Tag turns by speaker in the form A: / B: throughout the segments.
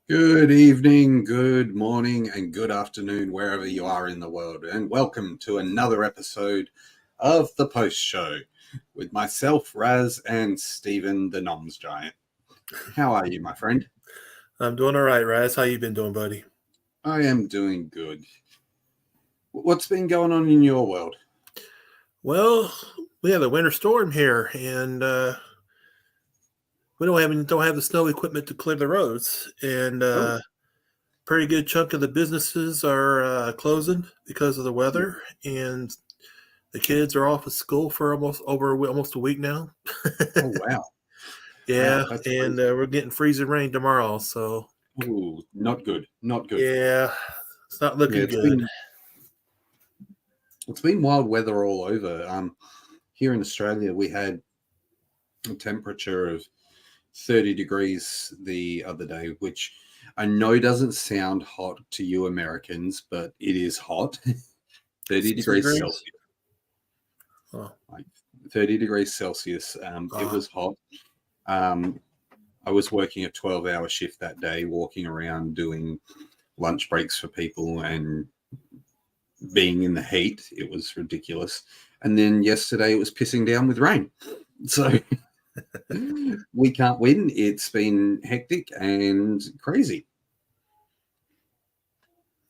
A: Good evening, good morning, and good afternoon, wherever you are in the world. And welcome to another episode of The Post Show with myself, Raz, and Stephen, the Noms Giant. How are you, my friend?
B: I'm doing all right, Raz. How you been doing, buddy?
A: I am doing good. What's been going on in your world?
B: Well, we have a winter storm here, and we don't have the snow equipment to clear the roads, and pretty good chunk of the businesses are closing because of the weather, and the kids are off of school for almost a week now.
A: Oh wow!
B: Yeah,
A: wow,
B: and we're getting freezing rain tomorrow, so
A: ooh, not good, not good.
B: Yeah, it's not looking good.
A: It's been wild weather all over. Here in Australia, we had a temperature of 30 degrees the other day, which I know doesn't sound hot to you Americans, but it is hot. 30 degrees Celsius.
B: Oh.
A: Like 30 degrees Celsius. It was hot. I was working a 12-hour shift that day, walking around doing lunch breaks for people and being in the heat. It was ridiculous. And then yesterday it was pissing down with rain. So we can't win. It's been hectic and crazy.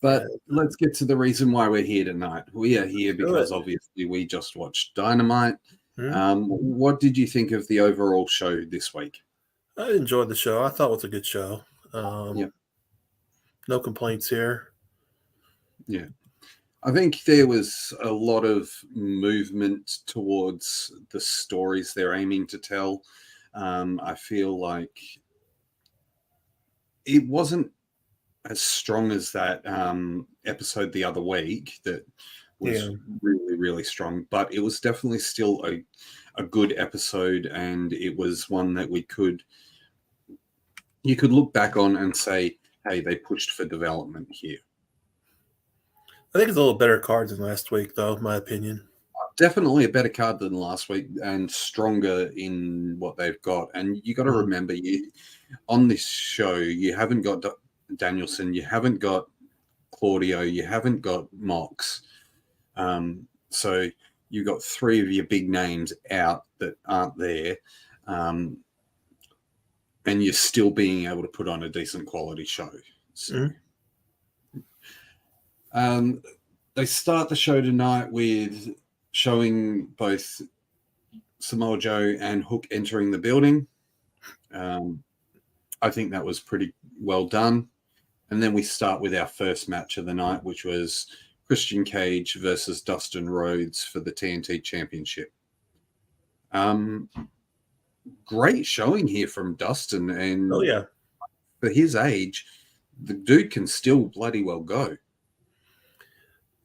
A: But let's get to the reason why we're here tonight. We are here because obviously we just watched Dynamite. What did you think of the overall show this week?
B: I enjoyed the show. I thought it was a good show. No complaints here.
A: Yeah. I think there was a lot of movement towards the stories they're aiming to tell. I feel like it wasn't as strong as that episode the other week that was really, really strong, but it was definitely still a good episode, and it was one that you could look back on and say, hey, they pushed for development here.
B: I think it's a little better card than last week, though, in my opinion.
A: Definitely a better card than last week and stronger in what they've got. And you got to remember, on this show, you haven't got Danielson, you haven't got Claudio, you haven't got Mox. So you've got three of your big names out that aren't there. And you're still being able to put on a decent quality show. So, they start the show tonight with showing both Samoa Joe and Hook entering the building. I think that was pretty well done. And then we start with our first match of the night, which was Christian Cage versus Dustin Rhodes for the TNT Championship. Great showing here from Dustin. And for his age, the dude can still bloody well go.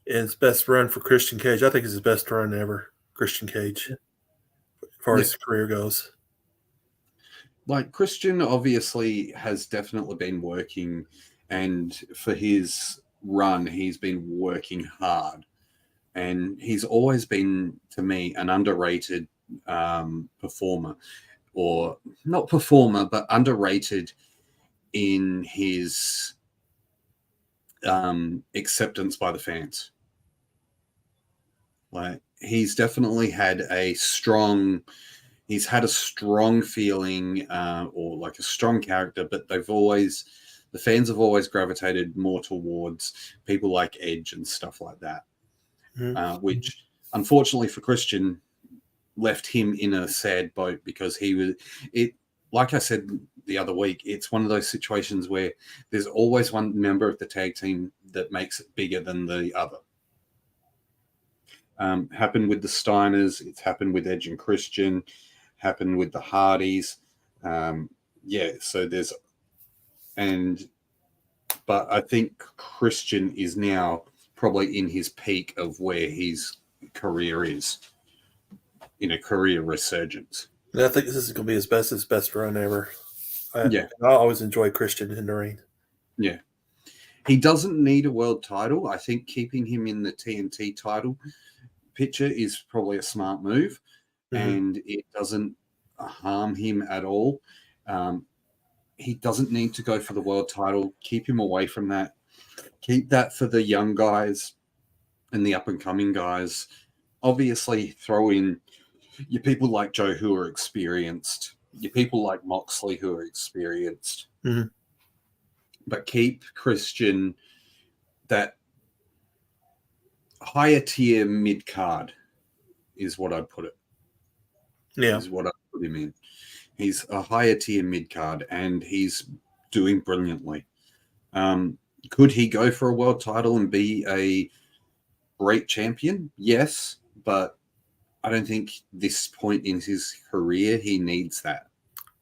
B: And his best run for Christian Cage, I think it's his best run ever, Christian Cage, as far as his career goes.
A: Like, Christian obviously has definitely been working, and for his run, he's been working hard. And he's always been, to me, an underrated performer. Or not performer, but underrated in his acceptance by the fans. Like, he's definitely had a strong feeling or like a strong character, but the fans have always gravitated more towards people like Edge and stuff like that, which unfortunately for Christian left him in a sad boat, because like I said the other week, it's one of those situations where there's always one member of the tag team that makes it bigger than the other. Happened with the Steiners, it's happened with Edge and Christian, happened with the Hardys. But I think Christian is now probably in his peak of where his career is, in a career resurgence.
B: And I think this is going to be his best run ever. I always enjoy Christian in the ring.
A: Yeah. He doesn't need a world title. I think keeping him in the TNT title picture is probably a smart move, and it doesn't harm him at all. He doesn't need to go for the world title. Keep him away from that. Keep that for the young guys and the up-and-coming guys. Obviously, throw in your people like Joe who are experienced, your people like Moxley who are experienced, but keep Christian that higher tier mid card is what I'd put it.
B: Yeah,
A: is what I put him in. He's a higher tier mid card, and he's doing brilliantly. Could he go for a world title and be a great champion? Yes, but I don't think this point in his career he needs that.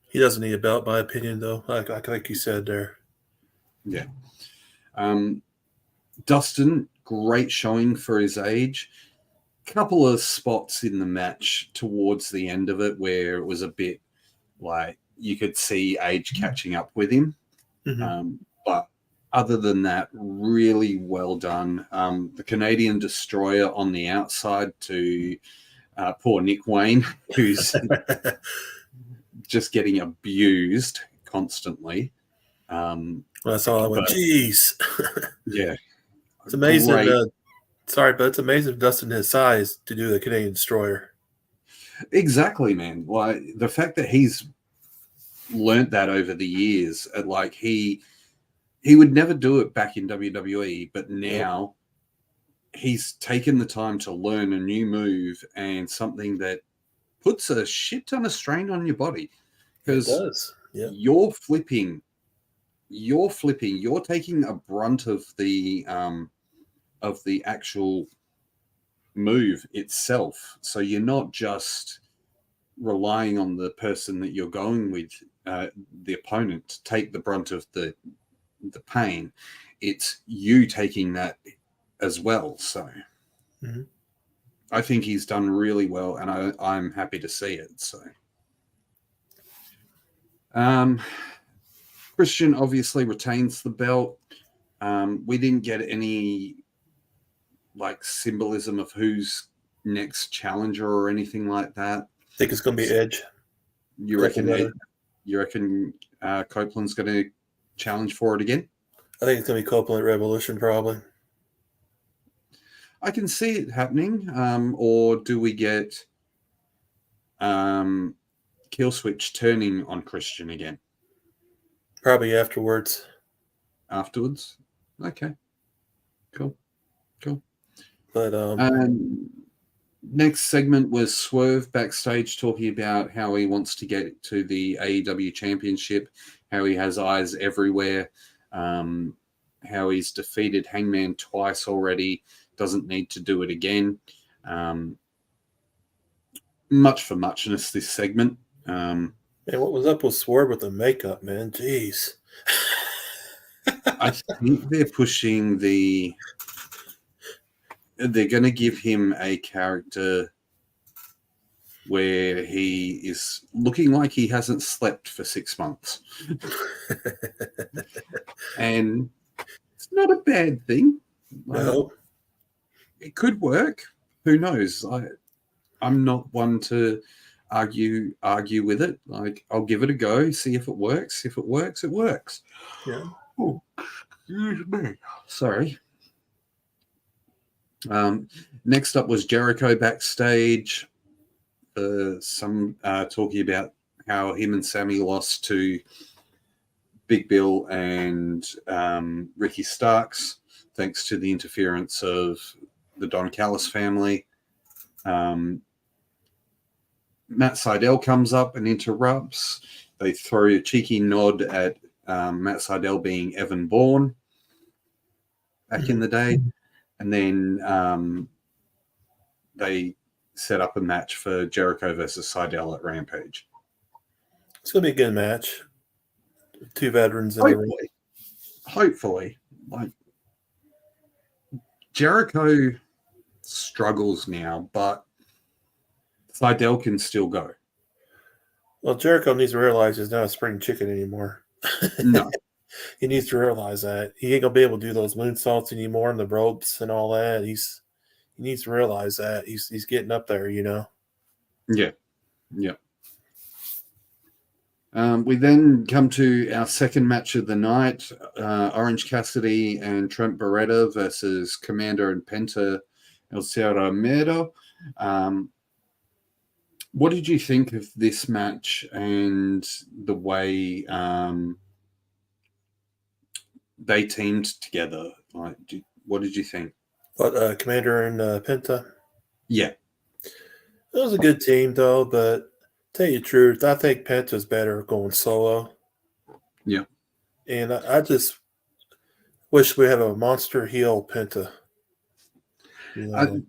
B: He doesn't need a belt, in my opinion, though. Like you said there.
A: Yeah. Dustin, great showing for his age. Couple of spots in the match towards the end of it where it was a bit like you could see age catching up with him. But other than that, really well done. The Canadian Destroyer on the outside to poor Nick Wayne, who's just getting abused constantly.
B: When I saw that, I went, geez.
A: Yeah.
B: It's amazing. Sorry, but it's amazing for Dustin his size to do the Canadian Destroyer.
A: Exactly, man. Like the fact that he's learnt that over the years, like he would never do it back in WWE, but now he's taken the time to learn a new move and something that puts a shit ton of strain on your body
B: It
A: because
B: does. Yeah.
A: you're flipping, you're taking a brunt of the actual move itself. So you're not just relying on the person that you're going with, the opponent, to take the brunt of the pain. It's you taking that as well. So I think he's done really well, and I'm happy to see it. So Christian obviously retains the belt. We didn't get any like symbolism of who's next challenger or anything like that.
B: I think it's going to be Edge.
A: You reckon? You reckon Copeland's going to challenge for it again?
B: I think it's going to be Copeland at Revolution, probably.
A: I can see it happening. Or do we get Killswitch turning on Christian again?
B: Probably afterwards.
A: Afterwards? Okay. Cool.
B: But
A: next segment was Swerve backstage talking about how he wants to get to the AEW Championship, how he has eyes everywhere, how he's defeated Hangman twice already, doesn't need to do it again. Much for muchness, this segment.
B: Man, what was up with Swerve with the makeup, man? Jeez.
A: I think they're pushing they're going to give him a character where he is looking like he hasn't slept for 6 months. And it's not a bad thing.
B: No.
A: It could work. Who knows? I'm not one to argue with it. Like, I'll give it a go, see if it works. If it works, it works.
B: Yeah.
A: Oh, excuse me. Sorry. Next up was Jericho backstage. Some talking about how him and Sammy lost to Big Bill and Ricky Starks, thanks to the interference of the Don Callis family. Matt Sydal comes up and interrupts. They throw a cheeky nod at Matt Sydal being Evan Bourne back in the day. And then they set up a match for Jericho versus Sydal at Rampage.
B: It's going to be a good match. Two veterans in the ring.
A: Hopefully. Like, Jericho struggles now, but Sydal can still go.
B: Well, Jericho needs to realize he's not a spring chicken anymore.
A: No.
B: He needs to realize that. He ain't going to be able to do those moonsaults anymore and the ropes and all that. He needs to realize that. He's getting up there, you know?
A: Yeah. We then come to our second match of the night, Orange Cassidy and Trent Beretta versus Commander and Penta El Sierra Miedo. What did you think of this match and the way they teamed together? Like, what did you think?
B: But Commander and Penta?
A: Yeah.
B: It was a good team, though, but tell you the truth, I think Penta's better going solo.
A: Yeah.
B: And I just wish we had a monster heel Penta. You know?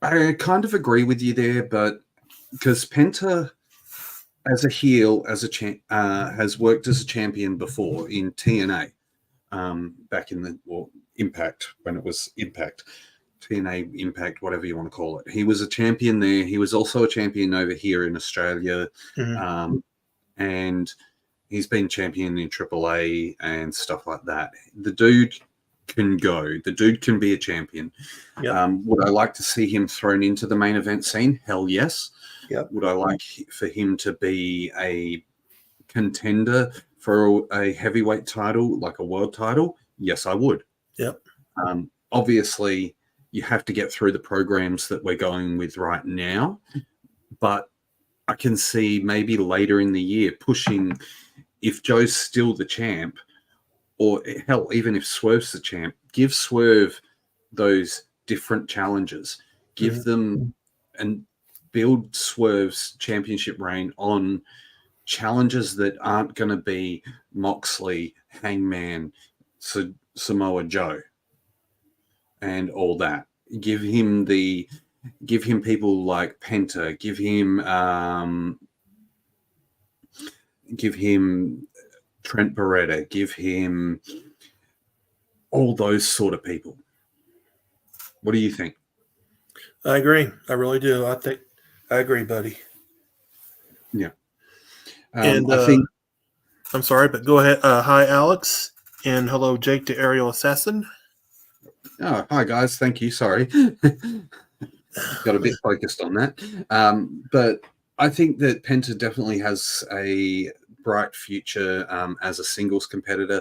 A: I kind of agree with you there, but because Penta, as a heel, has worked as a champion before in TNA, back in the Impact, when it was Impact, TNA Impact, whatever you want to call it. He was a champion there. He was also a champion over here in Australia, and he's been champion in AAA and stuff like that. The dude can go. The dude can be a champion.
B: Yep.
A: Would I like to see him thrown into the main event scene? Hell yes.
B: Yep.
A: Would I like for him to be a contender for a heavyweight title, like a world title? Yes, I would.
B: Yep.
A: Obviously, you have to get through the programs that we're going with right now. But I can see maybe later in the year pushing, if Joe's still the champ, or hell, even if Swerve's the champ, give Swerve those different challenges. Give them and build Swerve's championship reign on challenges that aren't going to be Moxley, Hangman, Samoa Joe, and all that. Give him people like Penta. Give him Trent Beretta. Give him all those sort of people. What do you think?
B: I agree. I really do. I agree, buddy.
A: Yeah.
B: And
A: I think.
B: I'm sorry, but go ahead. Hi, Alex, and hello, Jake, the Aerial Assassin.
A: Oh, hi guys. Thank you. Sorry, got a bit focused on that. But I think that Penta definitely has a bright future as a singles competitor.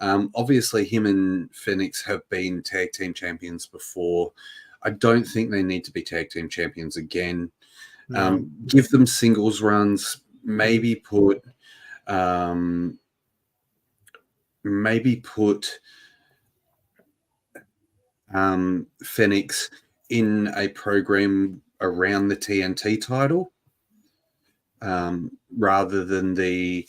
A: Obviously, him and Phoenix have been tag team champions before. I don't think they need to be tag team champions again.
B: No.
A: Give them singles runs. Maybe put Phoenix in a program around the TNT title, rather than the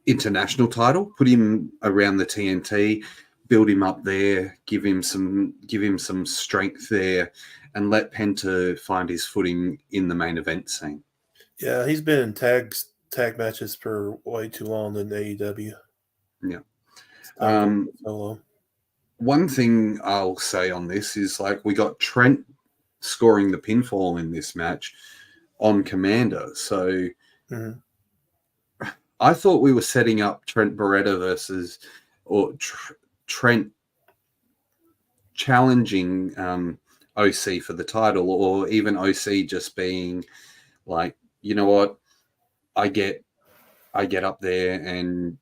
A: international title. Put him around the TNT, build him up there, give him some strength there, and let Penta find his footing in the main event scene.
B: Yeah, he's been in tag matches for way too long in AEW.
A: Yeah.
B: Solo.
A: One thing I'll say on this is, like, we got Trent scoring the pinfall in this match on Commander. So I thought we were setting up Trent Beretta versus Trent challenging OC for the title, or even OC just being like, you know what, I get up there and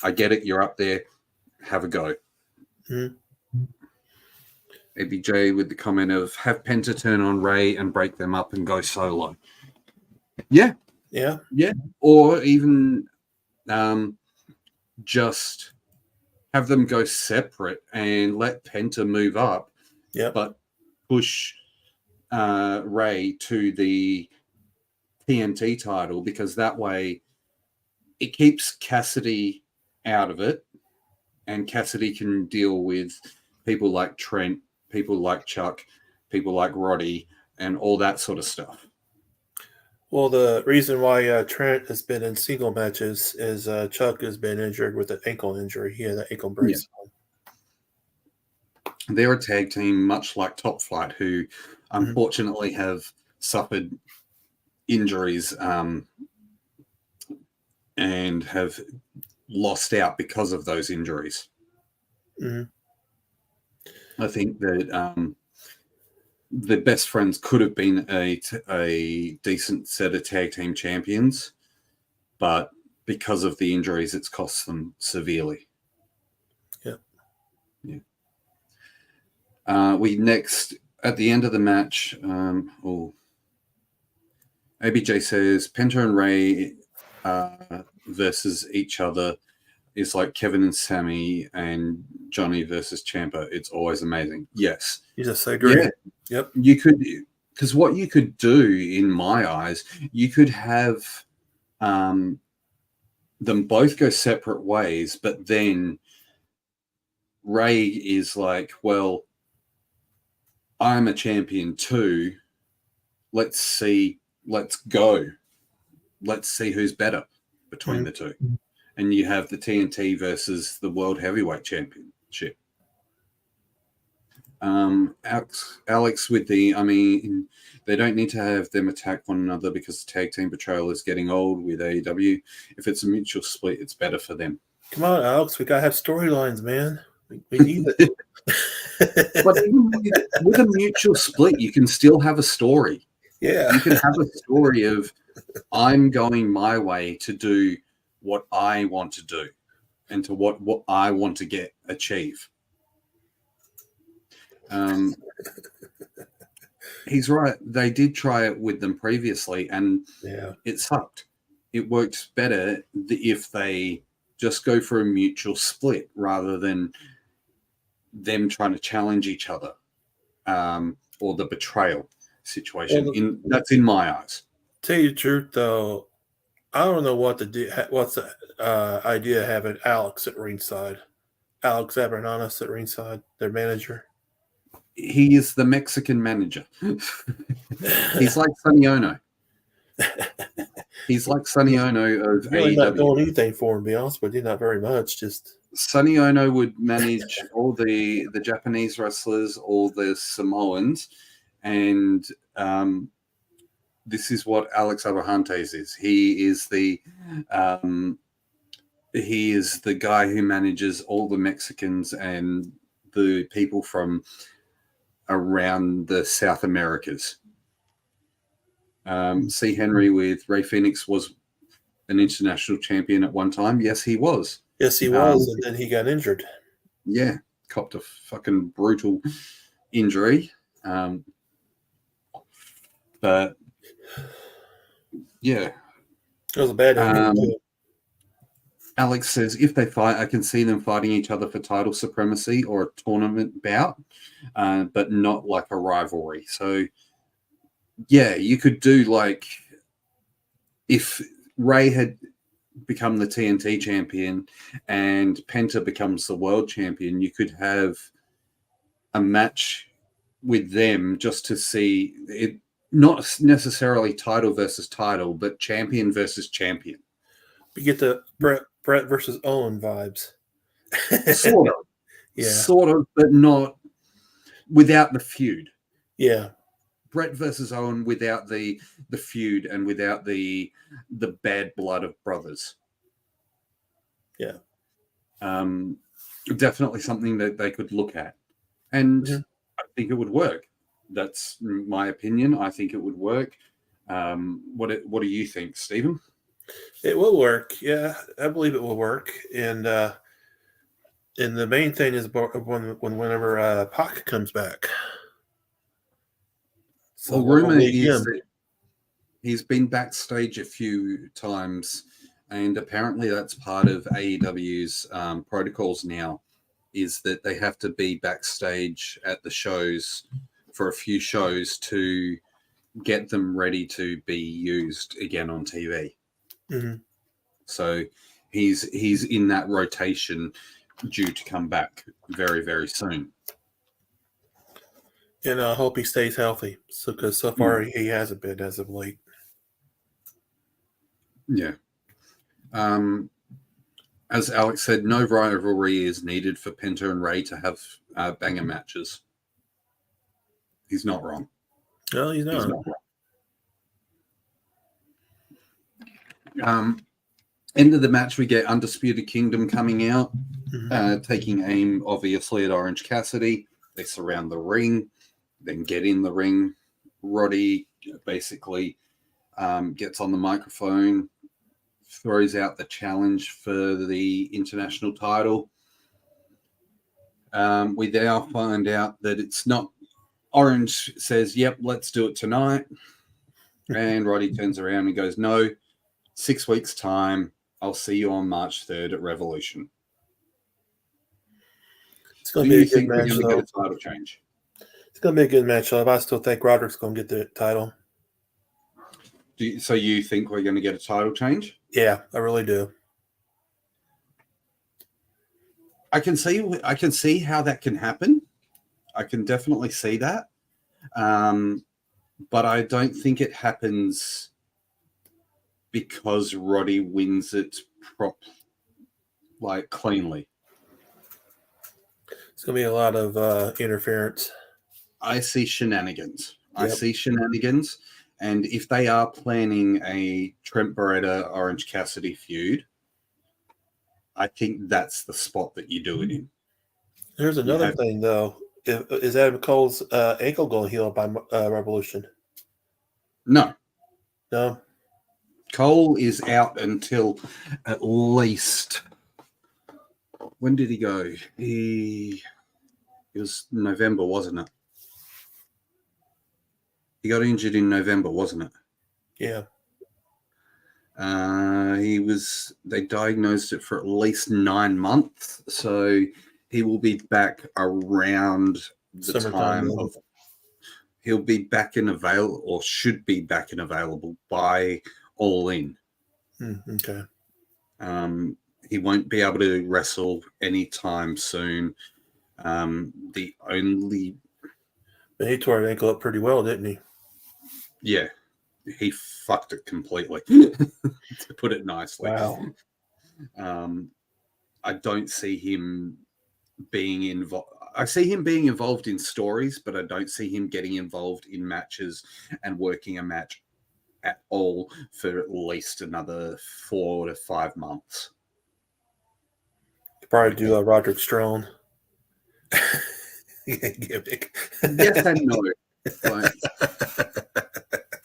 A: I get it, you're up there, have a go. ABJ with the comment of have Penta turn on Ray and break them up and go solo. Yeah. Or even just have them go separate and let Penta move up.
B: Yeah.
A: But push Ray to the TNT title, because that way it keeps Cassidy out of it, and Cassidy can deal with people like Trent, people like Chuck, people like Roddy, and all that sort of stuff.
B: Well, the reason why Trent has been in single matches is Chuck has been injured with an ankle injury. He had an ankle brace on.
A: They're a tag team, much like Top Flight, who unfortunately have suffered injuries and have lost out because of those injuries. I think that the best friends could have been a decent set of tag team champions, but because of the injuries, it's cost them severely. We next, at the end of the match, ABJ says Penta and Ray versus each other is like Kevin and Sammy and Johnny versus Ciampa. It's always amazing. Yes.
B: Yes, I agree.
A: Yeah.
B: Yep.
A: You could, because what you could do, in my eyes, you could have them both go separate ways, but then Ray is like, well, I'm a champion too. Let's go. Let's see who's better between the two. And you have the TNT versus the World Heavyweight Championship. Alex with the, I mean, they don't need to have them attack one another because the tag team betrayal is getting old with AEW. If it's a mutual split, it's better for them.
B: Come on, Alex. We got to have storylines, man. We need it.
A: But even with a mutual split, you can still have a story.
B: Yeah.
A: You can have a story of, I'm going my way to do what I want to do. and to what I want to achieve. He's right. They did try it with them previously, and it sucked. It works better if they just go for a mutual split rather than them trying to challenge each other, or the betrayal situation. That's in my eyes.
B: Tell you the truth, though, I don't know what's the idea of having Alex at ringside. Alex Abernanis at ringside, their manager.
A: He is the Mexican manager. He's like Sonny Ono. He's like Sonny Ono of
B: really
A: AEW.
B: Not doing anything for him, to be honest with you. Not very much. Just
A: Sonny Ono would manage all the Japanese wrestlers, all the Samoans, and this is what Alex Abrahantes is. He is the guy who manages all the Mexicans and the people from around the South Americas. C. Henry with Ray Phoenix was an international champion at one time. Yes, he was.
B: Yes, he was, and then he got injured.
A: Yeah, copped a fucking brutal injury. But yeah,
B: it was a bad injury too.
A: Alex says, if they fight, I can see them fighting each other for title supremacy or a tournament bout, but not like a rivalry. So, yeah, you could do like if Ray had become the TNT champion and Penta becomes the world champion, you could have a match with them just to see it, not necessarily title versus title, but champion versus champion.
B: You get the Brett versus Owen vibes.
A: Sort of.
B: Yeah.
A: Sort of, but not without the feud.
B: Yeah.
A: Brett versus Owen without the feud and without the bad blood of brothers.
B: Yeah.
A: Definitely something that they could look at. And I think it would work. That's my opinion. I think it would work. What do you think, Stephen?
B: It will work. Yeah, I believe it will work. And the main thing is whenever Pac comes back.
A: So rumor is that he's been backstage a few times, and apparently that's part of AEW's protocols now, is that they have to be backstage at the shows for a few shows to get them ready to be used again on TV.
B: Mm-hmm.
A: So he's in that rotation, due to come back very, very soon.
B: And I hope he stays healthy. Because so far he hasn't been as of late.
A: Yeah. As Alex said, no rivalry is needed for Penta and Ray to have banger matches. He's not wrong.
B: No, he's not.
A: He's not wrong. End of the match, we get Undisputed Kingdom coming out, taking aim, obviously, at Orange Cassidy. They surround the ring, then get in the ring. Roddy basically gets on the microphone, throws out the challenge for the international title. We now find out that it's not. Orange says, yep, let's do it tonight. And Roddy turns around and goes, no, 6 weeks' time. I'll see you on March 3rd at Revolution.
B: It's going to be a good
A: We're
B: match.
A: going to get a title change?
B: It's going to be a good match. I still think Roderick's going to get the title.
A: So you think we're going to get a title change?
B: Yeah, I really do.
A: I can see how that can happen. I can definitely see that. But I don't think it happens because Roddy wins it cleanly.
B: It's going to be a lot of interference.
A: I see shenanigans.
B: Yep.
A: I see shenanigans. And if they are planning a Trent Beretta Orange Cassidy feud, I think that's the spot that you do it in.
B: There's another thing, though. Is Adam Cole's ankle going to heal by Revolution?
A: No.
B: No?
A: Cole is out until at least When did he go? It was November, wasn't it? He got injured in November, wasn't it?
B: Yeah.
A: They diagnosed it for at least 9 months. So he will be back around the
B: Summertime.
A: time of, he'll be back in available, or should be back and available by All In.
B: Okay.
A: He won't be able to wrestle anytime soon. The only,
B: But he tore his ankle up pretty well, didn't he?
A: yeah, he fucked it completely, to put it nicely.
B: Wow.
A: I don't see him being involved. I see him being involved in stories, but I don't see him getting involved in matches and working a match at all for at least another 4 to 5 months.
B: Could probably do a Roderick Strong gimmick.
A: Yes and no. Like,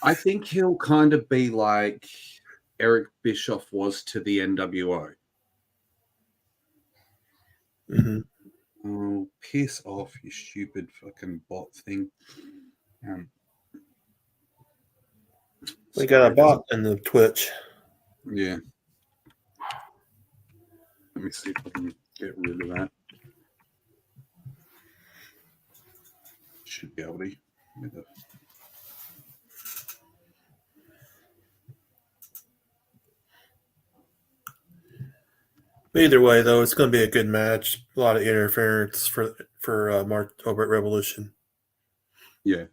A: I think he'll kind of be like Eric Bischoff was to the NWO.
B: Mm-hmm.
A: Oh, piss off, you stupid fucking bot thing.
B: We got a bot in the Twitch.
A: Yeah. Let me see if I can get rid of that. Should be able to.
B: Either way, though, it's going to be a good match. A lot of interference for Mark over at Revolution.
A: Yeah.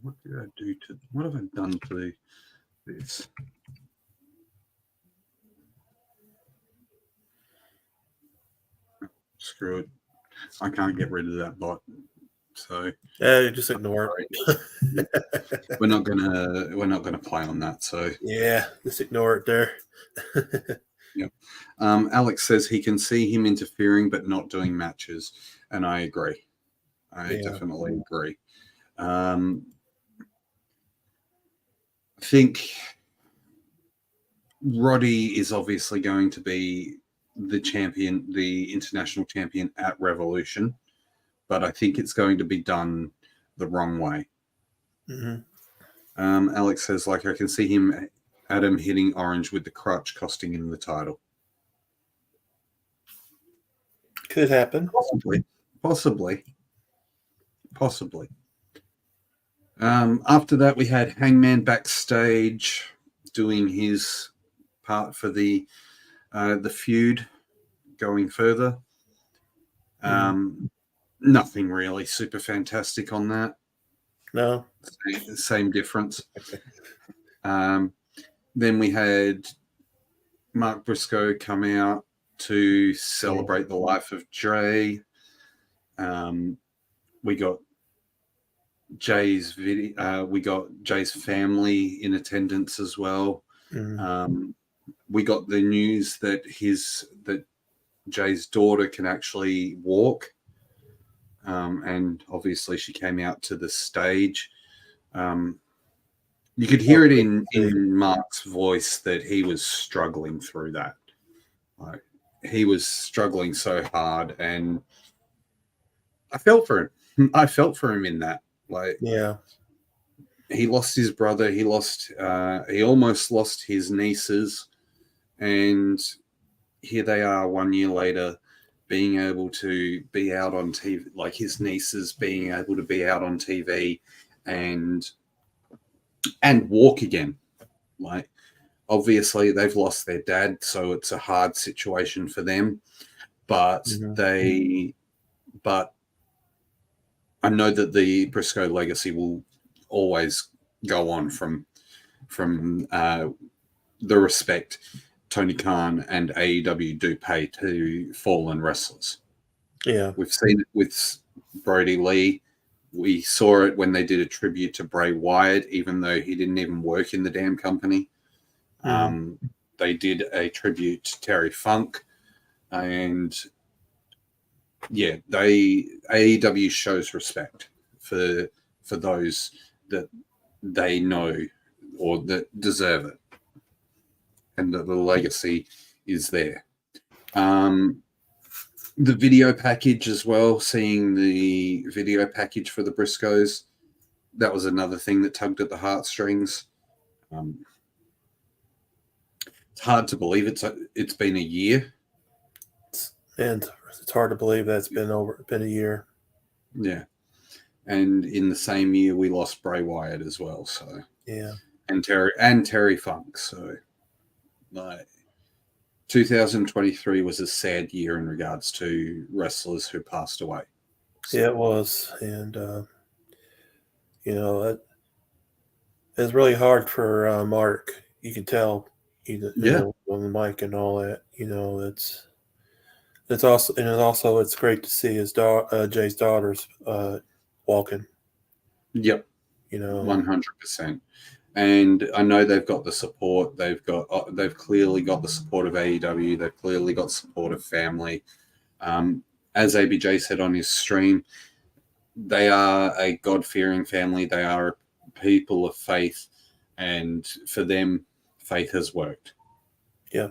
A: What did I do to? What have I done to this? Screw it. I can't get rid of that bot. So
B: yeah, just ignore it.
A: we're not gonna play on that. So
B: yeah, just ignore it there.
A: Yep. Alex says he can see him interfering but not doing matches, and I agree. I definitely agree. I think Roddy is obviously going to be the champion, the international champion at Revolution, but I think it's going to be done the wrong way.
B: Mm-hmm.
A: Alex says, like, I can see him, Adam, hitting Orange with the crutch, costing him the title.
B: Could happen.
A: Possibly. After that, we had Hangman backstage doing his part for the feud going further. Nothing really super fantastic on that.
B: No.
A: Same difference. Then we had Mark Briscoe come out to celebrate the life of Dre. We got Jay's video. We got Jay's family in attendance as well. We got the news that Jay's daughter can actually walk, and obviously she came out to the stage. You could hear it in Mark's voice that he was struggling through that. Like, he was struggling so hard, and I felt for him. I felt for him in that. Like,
B: yeah,
A: he lost his brother. He almost lost his nieces, and here they are 1 year later, being able to be out on TV, like his nieces being able to be out on TV and walk again. Like, obviously they've lost their dad, so it's a hard situation for them. But I know that the Briscoe legacy will always go on from the respect Tony Khan and AEW do pay to fallen wrestlers.
B: Yeah.
A: We've seen it with Brody Lee. We saw it when they did a tribute to Bray Wyatt, even though he didn't even work in the damn company. They did a tribute to Terry Funk, and yeah, AEW shows respect for those that they know or that deserve it. and that the legacy is there. The video package as well, seeing the video package for the Briscoes, that was another thing that tugged at the heartstrings. It's hard to believe it's been a year.
B: And it's hard to believe that's been a year.
A: Yeah. And in the same year, we lost Bray Wyatt as well. So
B: yeah,
A: and Terry Funk. So like 2023 was a sad year in regards to wrestlers who passed away.
B: So, yeah, it was, and it was really hard for Mark. You can tell, on the mic and all that. It's also it's great to see his Jay's daughters walking.
A: Yep. 100%. And I know they've got the support. They've clearly got the support of AEW. They've clearly got support of family. As ABJ said on his stream, they are a God-fearing family. They are people of faith, and for them, faith has worked.
B: Yeah.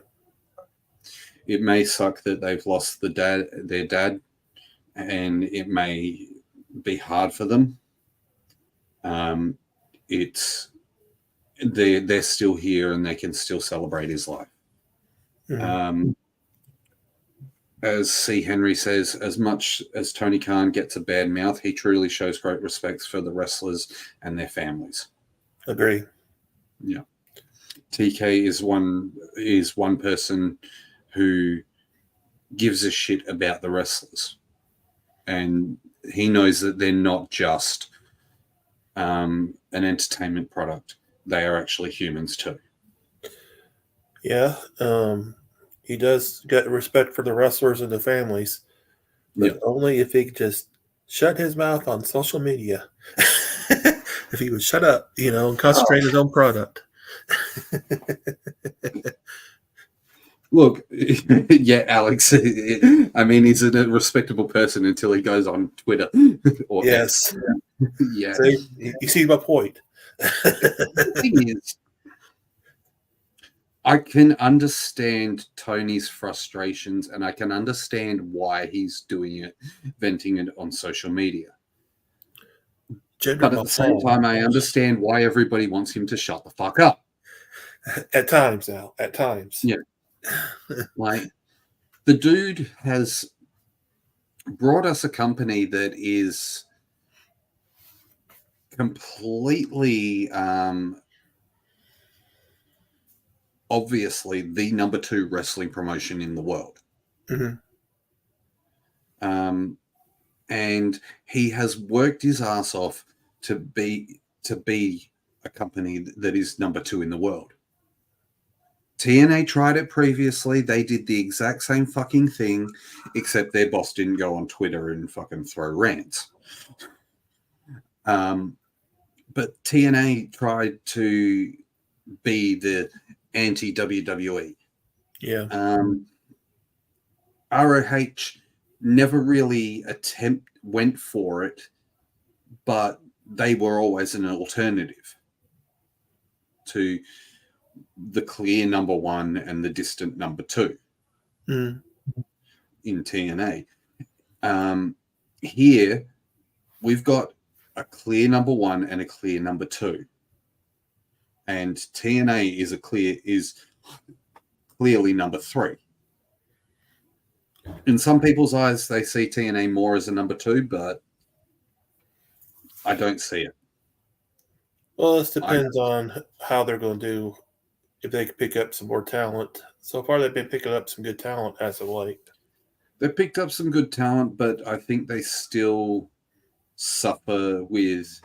B: It
A: may suck that they've lost their dad, and it may be hard for them. They're still here and they can still celebrate his life. Mm-hmm. As C. Henry says, as much as Tony Khan gets a bad mouth, he truly shows great respect for the wrestlers and their families.
B: Agree.
A: Yeah. TK is one person who gives a shit about the wrestlers, and he knows that they're not just an entertainment product. They are actually humans too.
B: Yeah. He does get respect for the wrestlers and the families, but only if he could just shut his mouth on social media. If he would shut up, and concentrate on his own product.
A: Look, yeah, Alex. I mean, he's a respectable person until he goes on Twitter. Or
B: yes.
A: Yeah.
B: See, you see my point.
A: The thing is, I can understand Tony's frustrations, and I can understand why he's doing it, venting it on social media. But at the same time, I understand why everybody wants him to shut the fuck up.
B: At times, Al. At times.
A: Yeah. Like, the dude has brought us a company that is completely obviously the number 2 wrestling promotion in the world.
B: Mm-hmm.
A: And he has worked his ass off to be a company that is number 2 in the world. TNA tried it previously. They did the exact same fucking thing, except their boss didn't go on Twitter and fucking throw rants. But TNA tried to be the anti-WWE.
B: Yeah.
A: ROH never really went for it, but they were always an alternative to the clear number 1 and the distant number 2 in TNA. Here, we've got a clear number 1 and a clear number 2. And TNA is clearly number 3. In some people's eyes, they see TNA more as a number 2, but I don't see it.
B: Well, this depends on how they're going to do, if they can pick up some more talent. So far, they've been picking up some good talent as of late.
A: They've picked up some good talent, but I think they still suffer with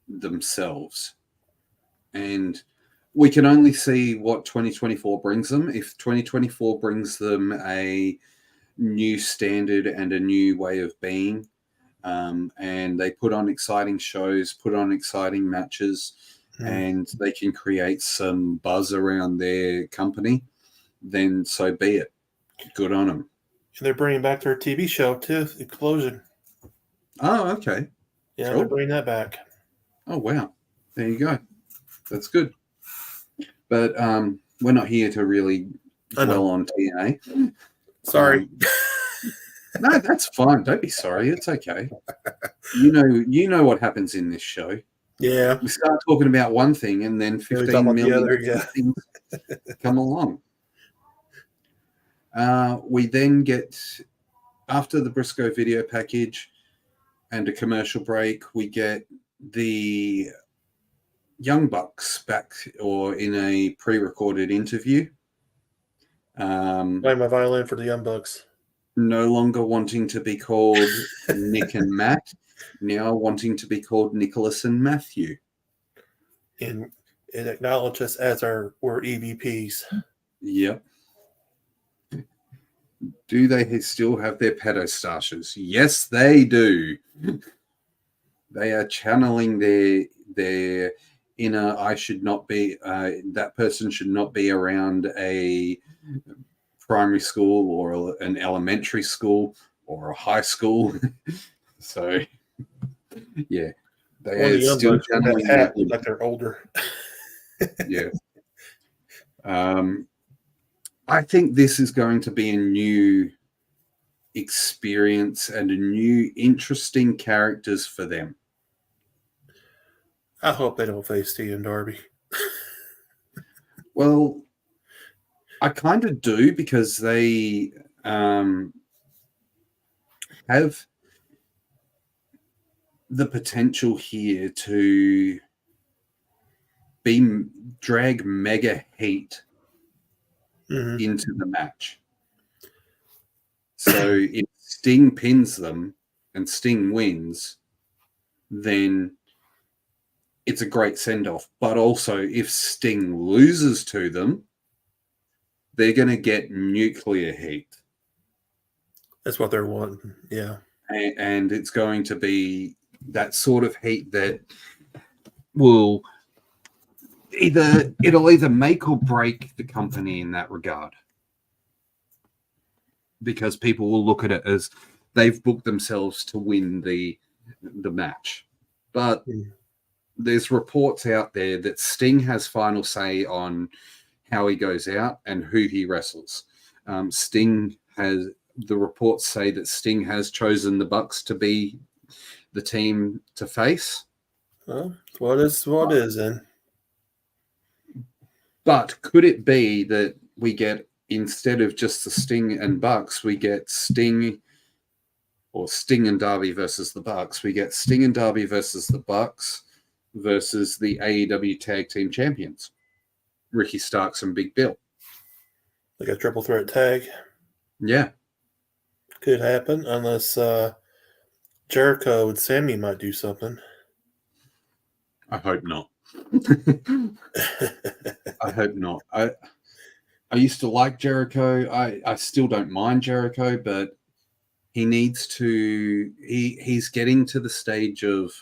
A: themselves. And we can only see what 2024 brings them. If 2024 brings them a new standard and a new way of being, and they put on exciting shows, put on exciting matches, and they can create some buzz around their company, then so be it. Good on them.
B: And they're bringing back their TV show too, Explosion.
A: Oh, okay.
B: Yeah, cool. They're bringing that back.
A: Oh, wow. There you go. That's good. But we're not here to really dwell on TNA.
B: Sorry.
A: No, that's fine. Don't be sorry. It's okay. You know what happens in this show.
B: Yeah.
A: We start talking about one thing, and then 15 million things come along. We then get, after the Briscoe video package and a commercial break, we get the Young Bucks back, or in a pre-recorded interview.
B: Play my violin for the Young Bucks.
A: No longer wanting to be called Nick and Matt, now wanting to be called Nicholas and Matthew.
B: And acknowledge us as we're EVPs.
A: Yep. Do they still have their pedo stashes? Yes, they do. They are channeling their inner, I should not be, that person should not be around a primary school or an elementary school or a high school. So, yeah. They are still channeling that.
B: Like they're older.
A: Yeah. I think this is going to be a new experience and a new interesting characters for them.
B: I hope they don't face T and Darby.
A: Well, I kind of do, because they have the potential here to drag mega heat into the match. So if Sting pins them and Sting wins, then it's a great send-off. But also, if Sting loses to them, they're going to get nuclear heat.
B: That's what they're wanting, yeah.
A: And it's going to be that sort of heat that will it'll either make or break the company in that regard. Because people will look at it as they've booked themselves to win the match. But there's reports out there that Sting has final say on how he goes out and who he wrestles. The reports say that Sting has chosen the Bucks to be the team to face.
B: Well, what is then?
A: But could it be that we get, instead of just the Sting and Bucks, we get Sting and Darby versus the Bucks? We get Sting and Darby versus the Bucks versus the AEW Tag Team Champions, Ricky Starks and Big Bill.
B: Like a triple threat tag?
A: Yeah.
B: Could happen, unless Jericho and Sammy might do something.
A: I hope not. I hope not. I used to like Jericho. I still don't mind Jericho, but he needs to. He's getting to the stage of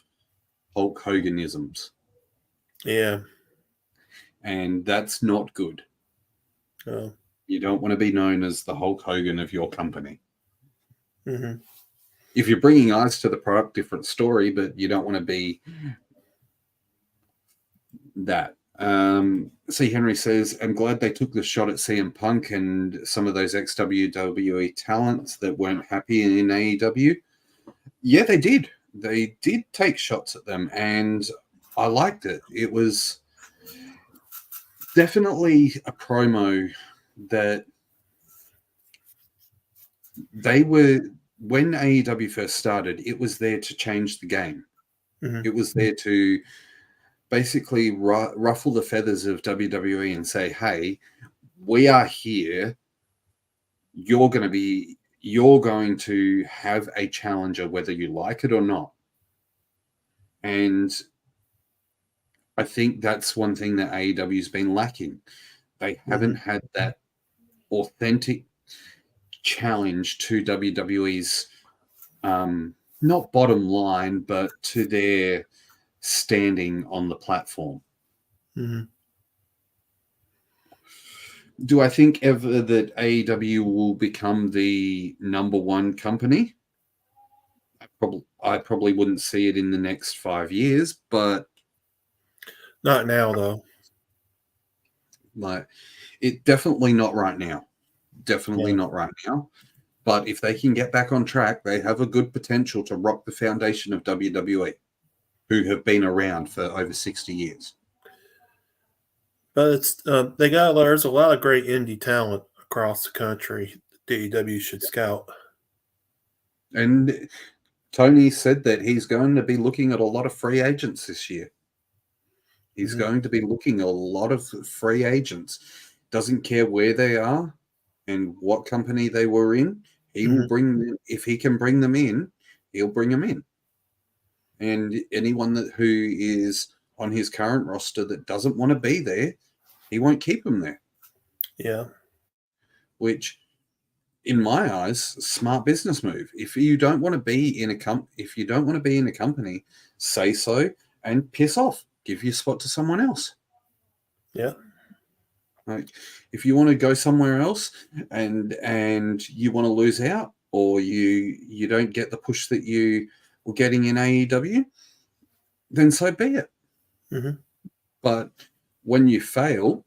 A: Hulk Hoganisms.
B: Yeah,
A: and that's not good.
B: Oh.
A: You don't want to be known as the Hulk Hogan of your company.
B: Mm-hmm.
A: If you're bringing eyes to the product, different story, but you don't want to be that. C. Henry says, I'm glad they took the shot at CM Punk and some of those ex-WWE talents that weren't happy in AEW. Yeah, they did. They did take shots at them, and I liked it. It was definitely a promo that they were, when AEW first started, it was there to change the game.
B: Mm-hmm.
A: It was there to basically ruffle the feathers of WWE and say, hey, we are here. You're going to have a challenger, whether you like it or not. And I think that's one thing that AEW's been lacking. They haven't had that authentic challenge to WWE's not bottom line, but to their standing on the platform.
B: Mm-hmm.
A: Do I think ever that AEW will become the number one company? I probably wouldn't see it in the next 5 years, but
B: not now, though.
A: Like, It definitely not right now. Definitely
B: Yeah.
A: not right now. But if they can get back on track, they have a good potential to rock the foundation of WWE, who have been around for over 60 years.
B: But it's there's a lot of great indie talent across the country. AEW should scout.
A: And Tony said that he's going to be looking at a lot of free agents this year. He's going to be looking at a lot of free agents. Doesn't care where they are and what company they were in. He will bring them, if he can bring them in, he'll bring them in. And anyone who is on his current roster that doesn't want to be there, he won't keep them there.
B: Yeah.
A: Which, in my eyes, smart business move. If you don't want to be in a company, say so and piss off. Give your spot to someone else.
B: Yeah.
A: Like, if you want to go somewhere else and you want to lose out, or you don't get the push that you were getting in AEW, then so be it.
B: Mm-hmm.
A: But when you fail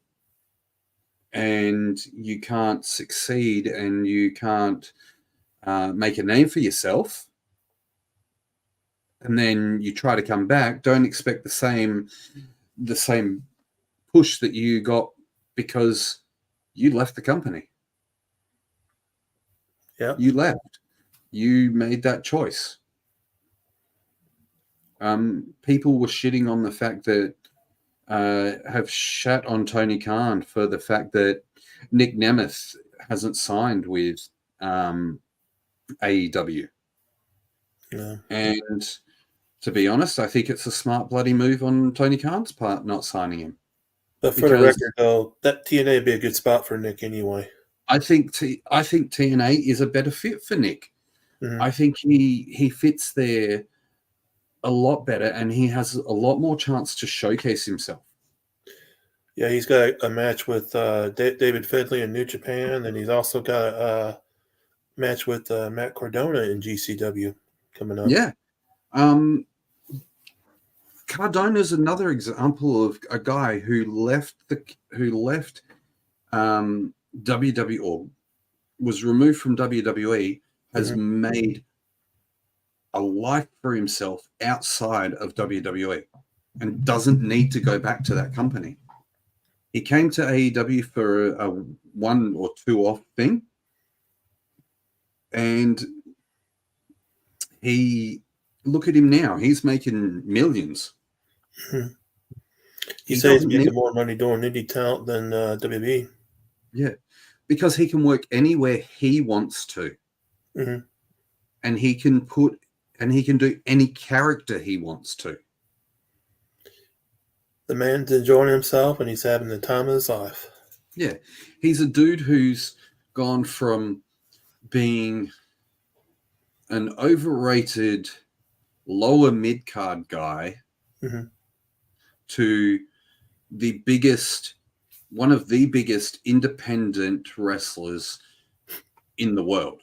A: and you can't succeed and you can't make a name for yourself, and then you try to come back, don't expect the same push that you got because you left the company.
B: Yeah.
A: You left. You made that choice. People were shitting on the fact that have shat on Tony Khan for the fact that Nick Nemeth hasn't signed with AEW.
B: Yeah.
A: And to be honest, I think it's a smart bloody move on Tony Khan's part not signing him.
B: But for the record, though, that TNA would be a good spot for Nick anyway.
A: I think TNA is a better fit for Nick.
B: Mm-hmm.
A: I think he fits there a lot better, and he has a lot more chance to showcase himself.
B: Yeah, he's got a match with David Finlay in New Japan, and he's also got a match with Matt Cardona in GCW coming up.
A: Yeah. Cardona is another example of a guy who left WWE, or was removed from WWE, has made a life for himself outside of WWE and doesn't need to go back to that company. He came to AEW for a 1 or 2 off thing, and look at him now. He's making millions.
B: He says he's making more money doing indie talent than WWE.
A: Yeah, because he can work anywhere he wants to, and he can do any character he wants to.
B: The man's enjoying himself, and he's having the time of his life.
A: Yeah, he's a dude who's gone from being an overrated lower mid-card guy to one of the biggest independent wrestlers in the world.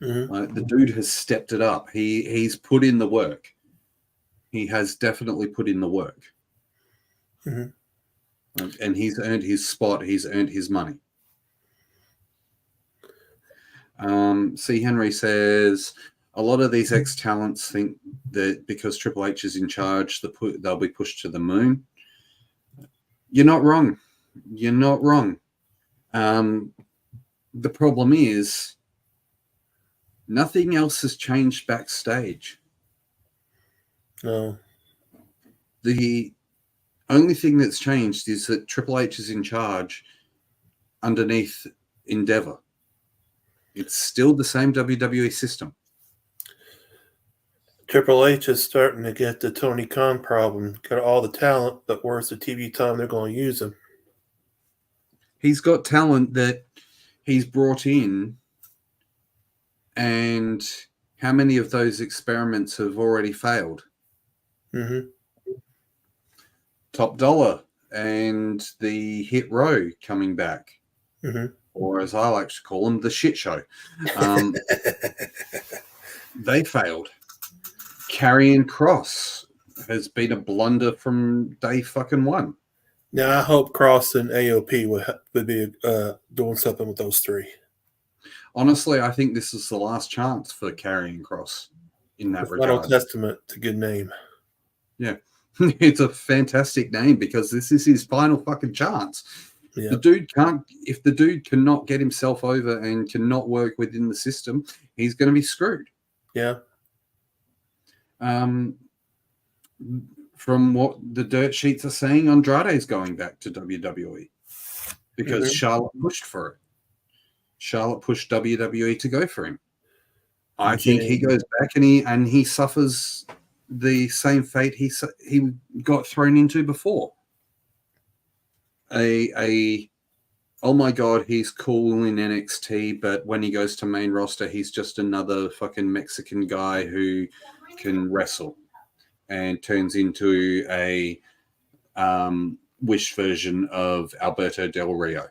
A: The dude has stepped it up. He's put in the work. He has definitely put in the work. And he's earned his spot. He's earned his money. C. Henry says, a lot of these ex-talents think that because Triple H is in charge, they'll be pushed to the moon. You're not wrong. You're not wrong. The problem is nothing else has changed backstage.
B: No.
A: The only thing that's changed is that Triple H is in charge underneath Endeavor. It's still the same WWE system.
B: Triple H is starting to get the Tony Khan problem. Got all the talent, but where's the TV time they're going to use him?
A: He's got talent that he's brought in, and how many of those experiments have already failed? Top Dollar and the Hit Row coming back. Or as I like to call them, the shit show. They failed. Karrion Kross has been a blunder from day fucking one.
B: Now I hope Cross and AOP would be doing something with those three.
A: Honestly, I think this is the last chance for Karrion Kross in that
B: The Final
A: regard.
B: Testament, it's a good name.
A: Yeah. It's a fantastic name because this is his final fucking chance.
B: Yeah.
A: The dude can't, if the dude cannot get himself over and cannot work within the system, he's going to be screwed.
B: Yeah.
A: From what the dirt sheets are saying, Andrade's going back to WWE because Charlotte pushed for it. Charlotte pushed WWE to go for him. I think he goes back and he suffers the same fate he got thrown into before. Oh my god, he's cool in NXT, but when he goes to main roster, he's just another fucking Mexican guy who can wrestle, and turns into a Wish version of Alberto Del Rio.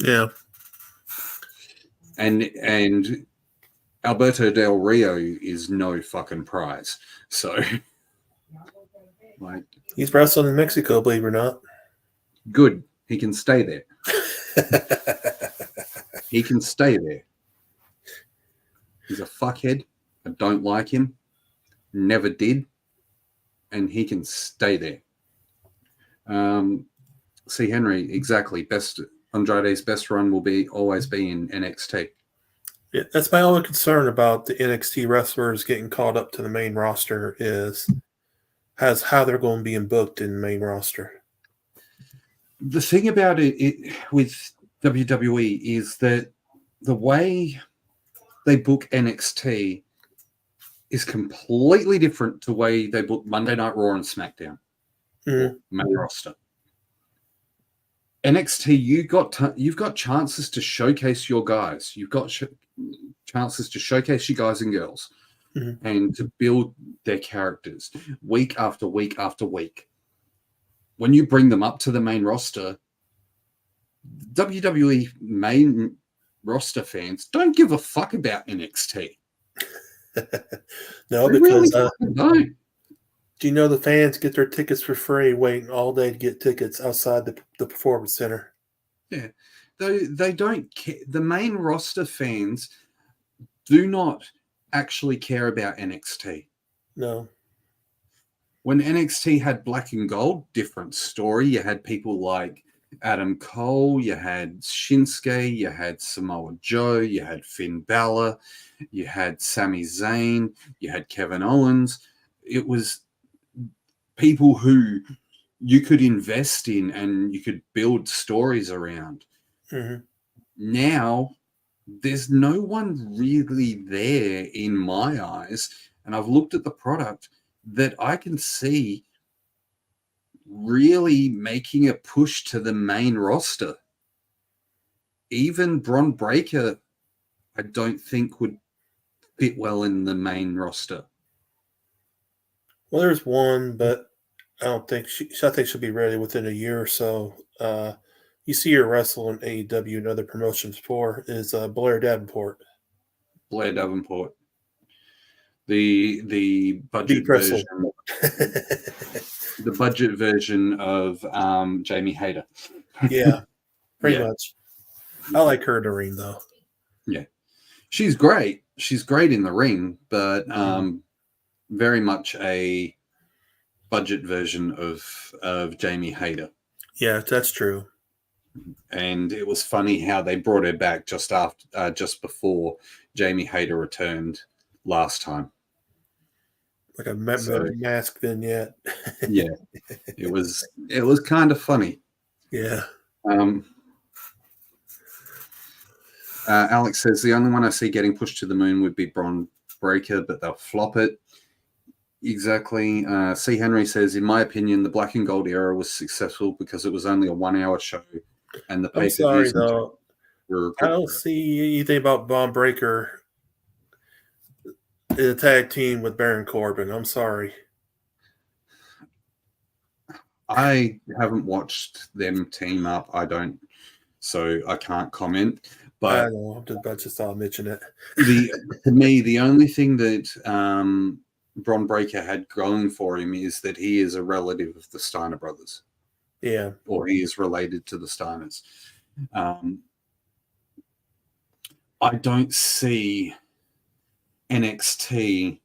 B: Yeah.
A: And Alberto Del Rio is no fucking prize. So, like,
B: he's wrestling in Mexico, believe it or not.
A: Good. He can stay there. He can stay there. He's a fuckhead. I don't like him. Never did. And he can stay there. C. Henry, exactly. Andrade's best run will always be in NXT.
B: Yeah, that's my only concern about the NXT wrestlers getting called up to the main roster is how they're going to be booked in the main roster.
A: The thing about it with WWE is that the way they book NXT is completely different to the way they book Monday Night Raw and SmackDown. Main roster. NXT, you've got chances to showcase your guys. You've got chances to showcase your guys and girls, and to build their characters week after week after week. When you bring them up to the main roster, WWE main roster fans don't give a fuck about NXT.
B: No,
A: they
B: because
A: really don't.
B: Do you know the fans get their tickets for free, waiting all day to get tickets outside the Performance Center?
A: Yeah, they don't care. The main roster fans do not actually care about NXT.
B: No.
A: When NXT had Black and Gold, different story. You had people like Adam Cole, you had Shinsuke, you had Samoa Joe, you had Finn Balor, you had Sami Zayn, you had Kevin Owens. It was people who you could invest in and you could build stories around. Now, there's no one really there in my eyes, and I've looked at the product that I can see really making a push to the main roster. Even Bron Breakker, I don't think would fit well in the main roster.
B: Well, there's one, but I don't think I think she'll be ready within a year or so. You see her wrestle in AEW and other promotions before is Blair Davenport.
A: Blair Davenport. The budget version. The budget version of Jamie Hayter.
B: Yeah, pretty much. I like her in the ring, though.
A: Yeah. She's great. She's great in the ring, but very much a budget version of Jamie Hayter.
B: Yeah, that's true.
A: And it was funny how they brought her back just before Jamie Hayter returned last time.
B: Like a mask vignette.
A: Yeah, it was kind of funny.
B: Yeah.
A: Alex says the only one I see getting pushed to the moon would be Bron Breakker, but they'll flop it. Exactly. C. Henry says, in my opinion, the Black and Gold era was successful because it was only a 1-hour show, and the
B: I'm sorry though. I don't see anything about Bron Breakker in a tag team with Baron Corbin. I'm sorry.
A: I haven't watched them team up. So I can't comment. But
B: I know. I just thought I'd mention it.
A: To me, the only thing that Bron Breakker had going for him is that he is a relative of the Steiner brothers.
B: Yeah.
A: Or he is related to the Steiners. I don't see NXT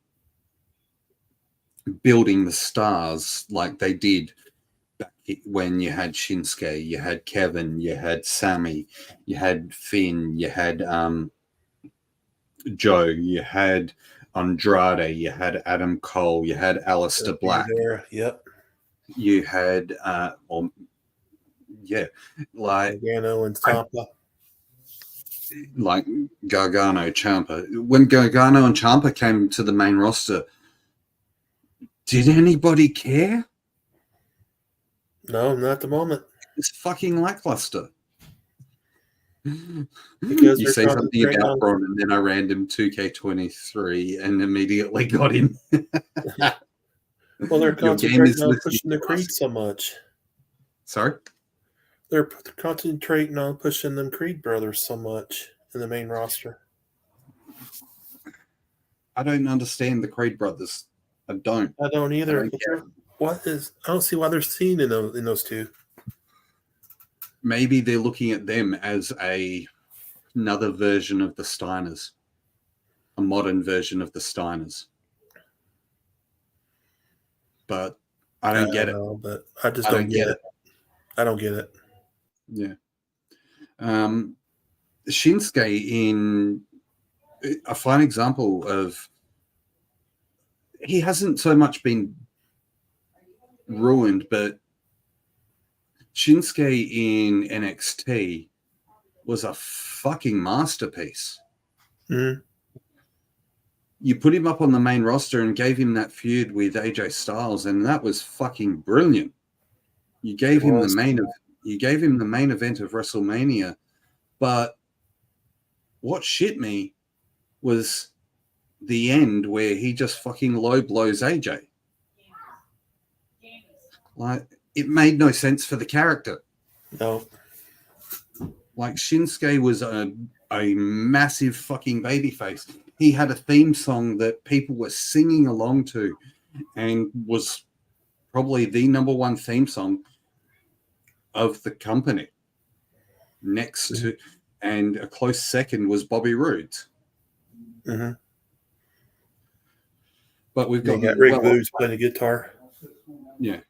A: building the stars like they did back when you had Shinsuke, you had Kevin, you had Sammy, you had Finn, you had Joe, you had Andrade, you had Adam Cole, you had Aleister Black.
B: Yep.
A: You had, like
B: Gargano and Ciampa.
A: Like Gargano, Ciampa. When Gargano and Ciampa came to the main roster, did anybody care?
B: No, not at the moment.
A: It's fucking lackluster.
B: Because
A: you say something about Braun, and then I random 2K23 and immediately got him.
B: Well, they're concentrating on pushing the Creed so much.
A: Sorry?
B: They're concentrating on pushing them Creed brothers so much in the main roster.
A: I don't understand the Creed brothers. I don't.
B: I don't either. I don't see why they're seen in those two.
A: Maybe they're looking at them as another version of the Steiners, a modern version of the Steiners. But I don't get it.
B: But I just don't get it. I don't get it.
A: Yeah. Shinsuke in a fine example of, he hasn't so much been ruined, but Shinsuke in NXT was a fucking masterpiece.
B: Mm-hmm.
A: You put him up on the main roster and gave him that feud with AJ Styles, and that was fucking brilliant. You gave him the main event of WrestleMania, but what shit me was the end where he just fucking low blows AJ. Like, it made no sense for the character.
B: No.
A: Like, Shinsuke was a massive fucking babyface. He had a theme song that people were singing along to and was probably the number one theme song of the company. Next to, and a close second was Bobby Roode's.
B: Mm-hmm.
A: But we've got
B: Rick Boogs playing a guitar.
A: Yeah.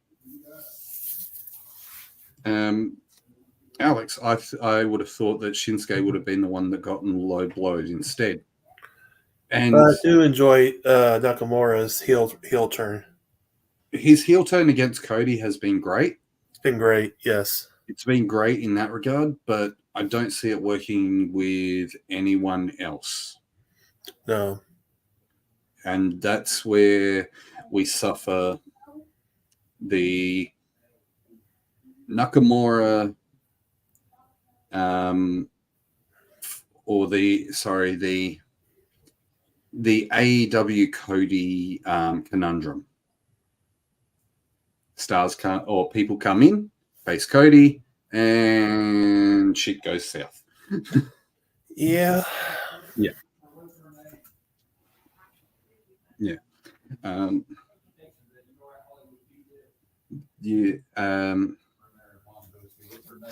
A: Alex, I would have thought that Shinsuke would have been the one that gotten low blowed instead. And
B: I do enjoy Nakamura's heel turn.
A: His heel turn against Cody has been great.
B: It's been great, yes.
A: It's been great in that regard, but I don't see it working with anyone else.
B: No.
A: And that's where we suffer the Nakamura the AEW Cody conundrum. Stars come, or people come in, face Cody, and shit goes south.
B: Yeah.
A: Yeah. Yeah.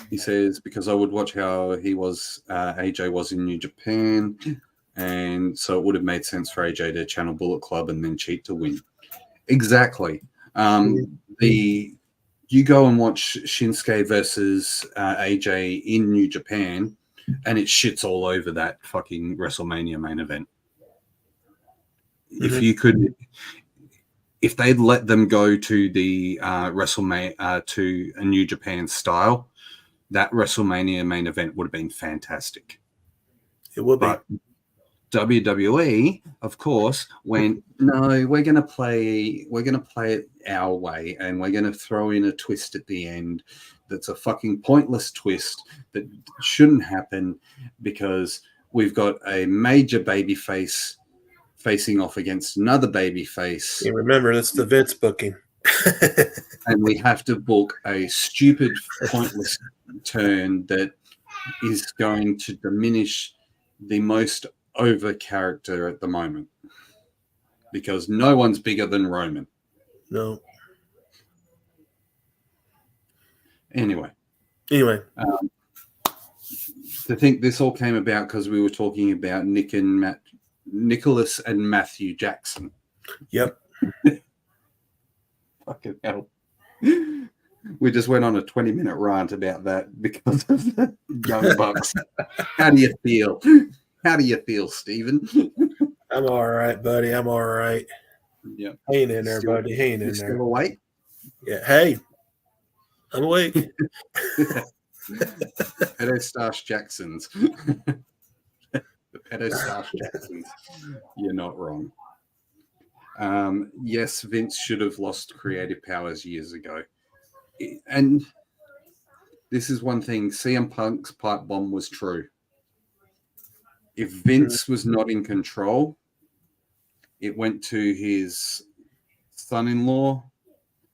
A: He says, because I would watch how AJ was in New Japan, and so it would have made sense for AJ to channel Bullet Club and then cheat to win. Exactly. You go and watch Shinsuke versus AJ in New Japan, and it shits all over that fucking WrestleMania main event. Mm-hmm. If they'd let them go to the WrestleMania to a New Japan style, that WrestleMania main event would have been fantastic.
B: It would be.
A: WWE, of course, went, no, we're gonna play it our way, and we're gonna throw in a twist at the end that's a fucking pointless twist that shouldn't happen, because we've got a major babyface facing off against another babyface.
B: Yeah, remember, that's the Vince booking.
A: And we have to book a stupid, pointless turn that is going to diminish the most over character at the moment, because no one's bigger than Roman.
B: No.
A: Anyway,
B: Anyway,
A: to think this all came about because we were talking about Nicholas and Matthew Jackson.
B: yep.
A: Fucking hell. We just went on a 20-minute rant about that because of the Young Bucks. How do you feel? How do you feel, Stephen?
B: I'm all right, buddy. I'm all right.
A: Yeah.
B: Hang in there, buddy. Hang in there.
A: Still awake?
B: Yeah. Hey, I'm awake.
A: Pedo-Stash Jacksons. The Pedo-Stash Jacksons. You're not wrong. Yes, Vince should have lost creative powers years ago. And this is one thing, CM Punk's pipe bomb was true. If Vince was not in control, it went to his son-in-law,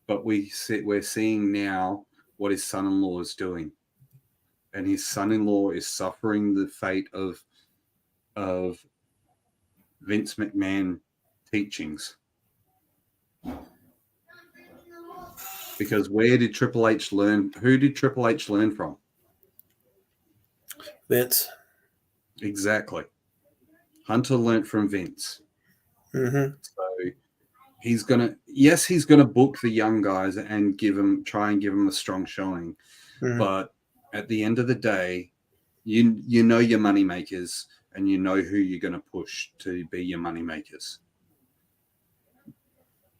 A: but we're seeing now what his son-in-law is doing. And his son-in-law is suffering the fate of Vince McMahon teachings. Because where did Triple H learn? Who did Triple H learn from?
B: Vince.
A: Exactly. Hunter learned from Vince.
B: Mm-hmm.
A: So he's gonna book the young guys and try and give them a strong showing.
B: Mm-hmm.
A: But at the end of the day, you know your money makers and you know who you're gonna push to be your money makers.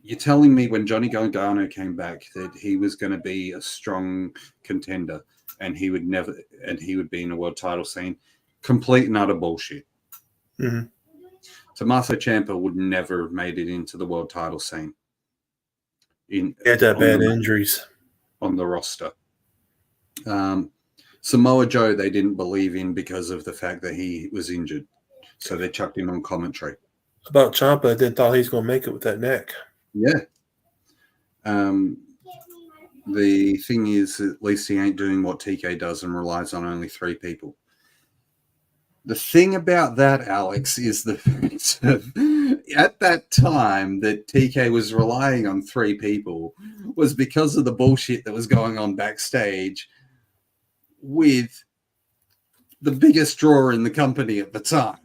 A: You're telling me when Johnny Gargano came back that he was going to be a strong contender and he would be in a world title scene? Complete and utter bullshit.
B: Mm-hmm.
A: Tommaso Ciampa would never have made it into the world title scene.
B: He had that bad injuries
A: on the roster. Samoa Joe they didn't believe in because of the fact that he was injured, so they chucked him on commentary.
B: About Ciampa, I didn't thought he was going to make it with that neck.
A: Yeah. The thing is, at least he ain't doing what TK does and relies on only 3 people. The thing about that, Alex, is the at that time that TK was relying on 3 people was because of the bullshit that was going on backstage with the biggest drawer in the company at the time.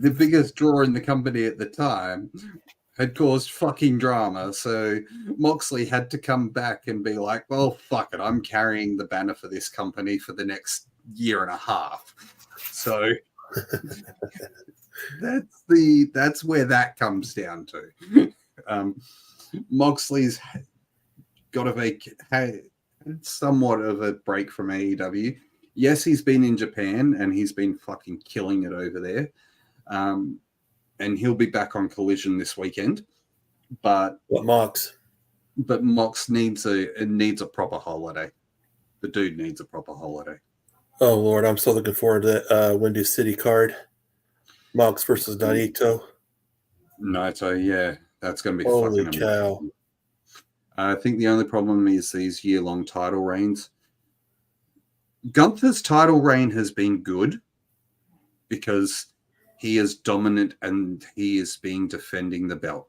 A: The biggest draw in the company at the time had caused fucking drama. So Moxley had to come back and be like, well, fuck it. I'm carrying the banner for this company for the next year and a half. So that's where that comes down to. Moxley's got somewhat of a break from AEW. Yes, he's been in Japan and he's been fucking killing it over there. And he'll be back on Collision this weekend. But
B: Mox
A: needs a proper holiday. The dude needs a proper holiday.
B: Oh Lord, I'm so looking forward to that Windy City card. Mox versus Naito.
A: Yeah, that's going to be
B: holy
A: fucking
B: cow.
A: amazing. I think the only problem is these year-long title reigns. Gunther's title reign has been good because he is dominant and he is defending the belt.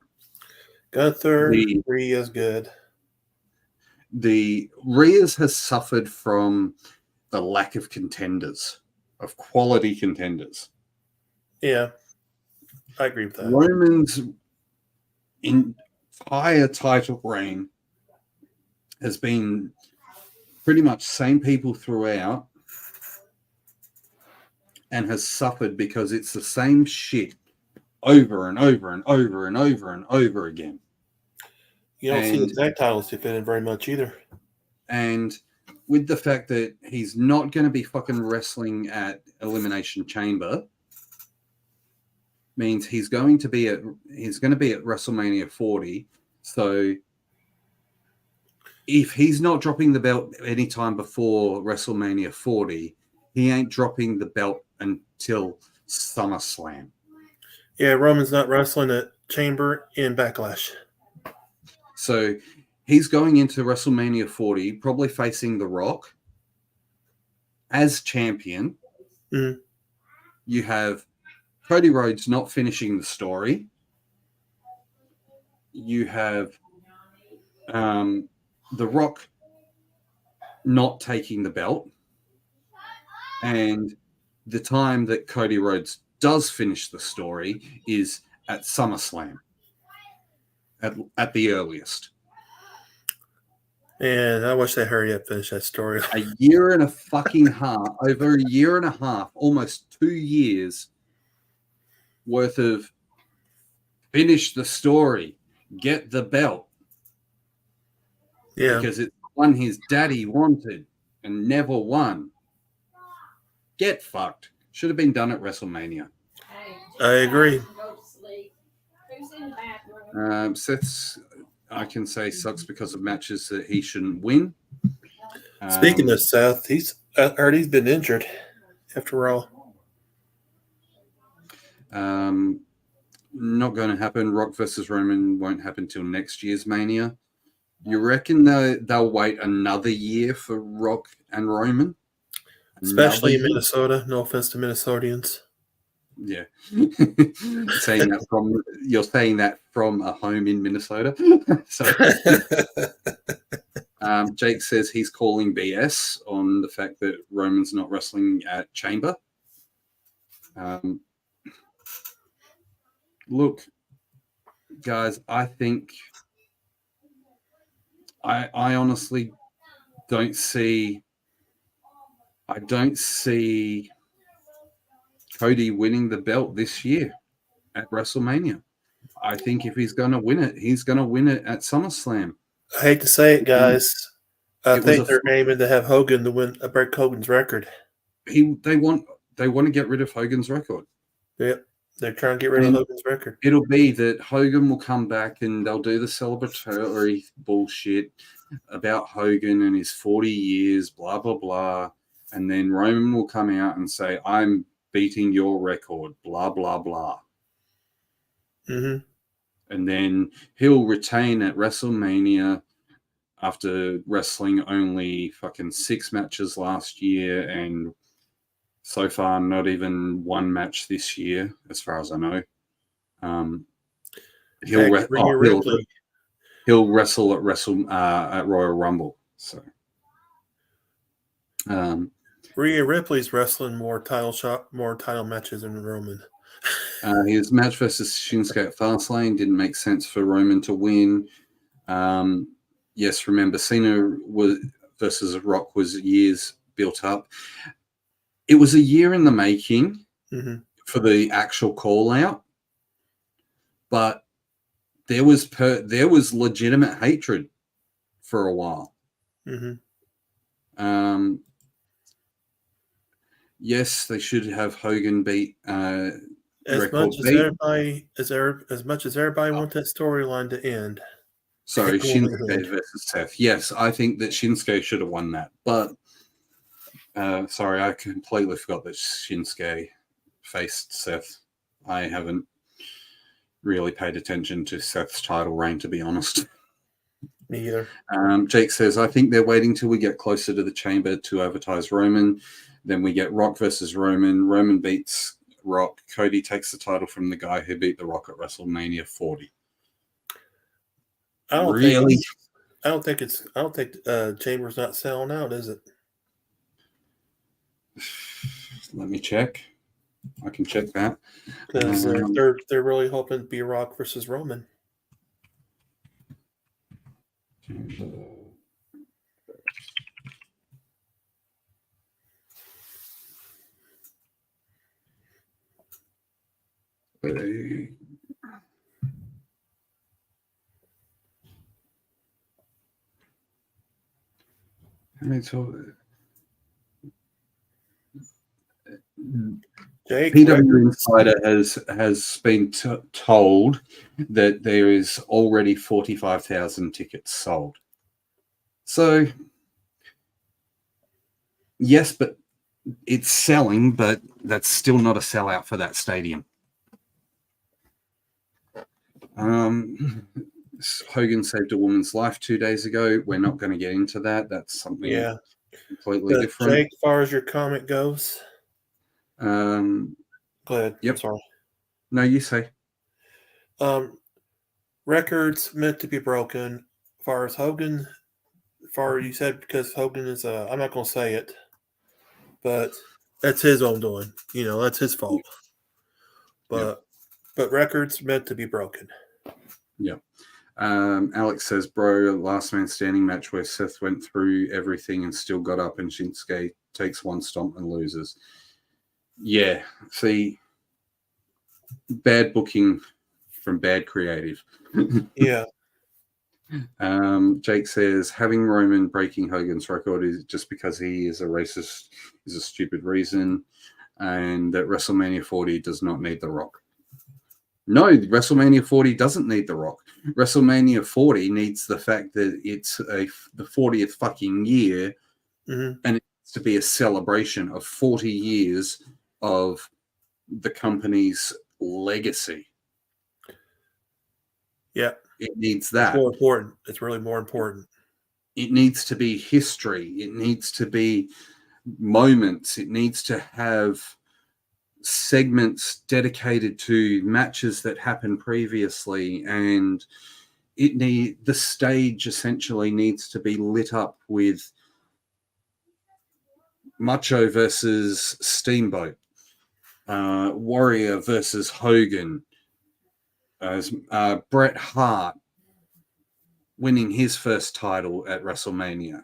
B: Gunther, Rhea's good.
A: The Rhea's has suffered from the lack of contenders, of quality contenders.
B: Yeah, I agree with that.
A: Roman's entire title reign has been pretty much same people throughout and has suffered because it's the same shit over and over and over and over and over again.
B: You don't see the tag titles defended very much either.
A: And with the fact that he's not going to be fucking wrestling at Elimination Chamber, means he's going to be at WrestleMania 40. So if he's not dropping the belt anytime before WrestleMania 40, he ain't dropping the belt until SummerSlam.
B: Yeah, Roman's not wrestling at Chamber in Backlash.
A: So he's going into WrestleMania 40, probably facing The Rock as champion.
B: Mm-hmm.
A: You have Cody Rhodes not finishing the story. you have The Rock not taking the belt, and the time that Cody Rhodes does finish the story is at SummerSlam, at the earliest.
B: And I wish they hurry up finish that story.
A: A year and a fucking half, over a year and a half, almost 2 years worth of finish the story, get the belt.
B: Yeah.
A: Because it's one his daddy wanted and never won. Get fucked. Should have been done at WrestleMania.
B: I agree.
A: Seth's, I can say, sucks because of matches that he shouldn't win.
B: Speaking of Seth, I heard he's been injured after all.
A: Not going to happen. Rock versus Roman won't happen till next year's Mania. You reckon they'll wait another year for Rock and Roman?
B: Especially in Minnesota. No offense to Minnesotians.
A: Yeah. You're saying that from a home in Minnesota. So, Jake says he's calling BS on the fact that Roman's not wrestling at Chamber. Look, guys, I think I honestly don't see Cody winning the belt this year at WrestleMania. I think if he's going to win it, he's going to win it at SummerSlam.
B: I hate to say it, guys. I think they're aiming to have Hogan to break Hogan's record.
A: They want to get rid of Hogan's record.
B: Yep. They're trying to get rid of Hogan's record.
A: It'll be that Hogan will come back and they'll do the celebratory bullshit about Hogan and his 40 years, blah, blah, blah. And then Roman will come out and say, I'm beating your record, blah, blah, blah.
B: Mm-hmm.
A: And then he'll retain at WrestleMania after wrestling only fucking 6 matches last year and so far not even one match this year, as far as I know. He'll wrestle at Royal Rumble. So
B: Rhea Ripley's wrestling more title matches than Roman.
A: His match versus Shinsuke at Fastlane didn't make sense for Roman to win. Yes, remember Cena versus Rock was years built up. It was a year in the making for the actual call out, but there was legitimate hatred for a while.
B: Mm-hmm.
A: Yes, they should have Hogan beat.
B: As much as everybody want that storyline to end.
A: Sorry, Shinsuke versus Seth. Yes, I think that Shinsuke should have won that, but sorry, I completely forgot that Shinsuke faced Seth. I haven't really paid attention to Seth's title reign, to be honest.
B: Me either.
A: Jake says, I think they're waiting till we get closer to the Chamber to advertise Roman. Then we get Rock versus Roman. Roman beats Rock. Cody takes the title from the guy who beat The Rock at WrestleMania 40.
B: I don't think Chamber's not selling out, is it?
A: Let me check. I can check that.
B: Because they're really hoping to be Rock versus Roman.
A: PW Insider has been told that there is already 45,000 tickets sold. So, yes, but it's selling, but that's still not a sellout for that stadium. Hogan saved a woman's life 2 days ago. We're not going to get into that. That's something completely different.
B: Jake, as far as your comment goes, go ahead.
A: Yep.
B: I'm sorry.
A: No, you say.
B: records meant to be broken. As far as Hogan, you said because Hogan is I'm not going to say it, but that's his own doing. That's his fault. But records meant to be broken.
A: Yeah. Alex says, bro, last man standing match where Seth went through everything and still got up, and Shinsuke takes one stomp and loses. Yeah, see, bad booking from bad creative.
B: Yeah.
A: Jake says, having Roman breaking Hogan's record is just because he is a racist is a stupid reason, and that WrestleMania 40 does not need The Rock. No, WrestleMania 40 doesn't need The Rock. WrestleMania 40 needs the fact that it's the 40th fucking year,
B: mm-hmm.
A: and it needs to be a celebration of 40 years of the company's legacy.
B: Yeah.
A: It needs that.
B: It's more important. It's really more important.
A: It needs to be history. It needs to be moments. It needs to have segments dedicated to matches that happened previously, and the stage essentially needs to be lit up with Macho versus Steamboat, Warrior versus Hogan, Bret Hart winning his first title at WrestleMania.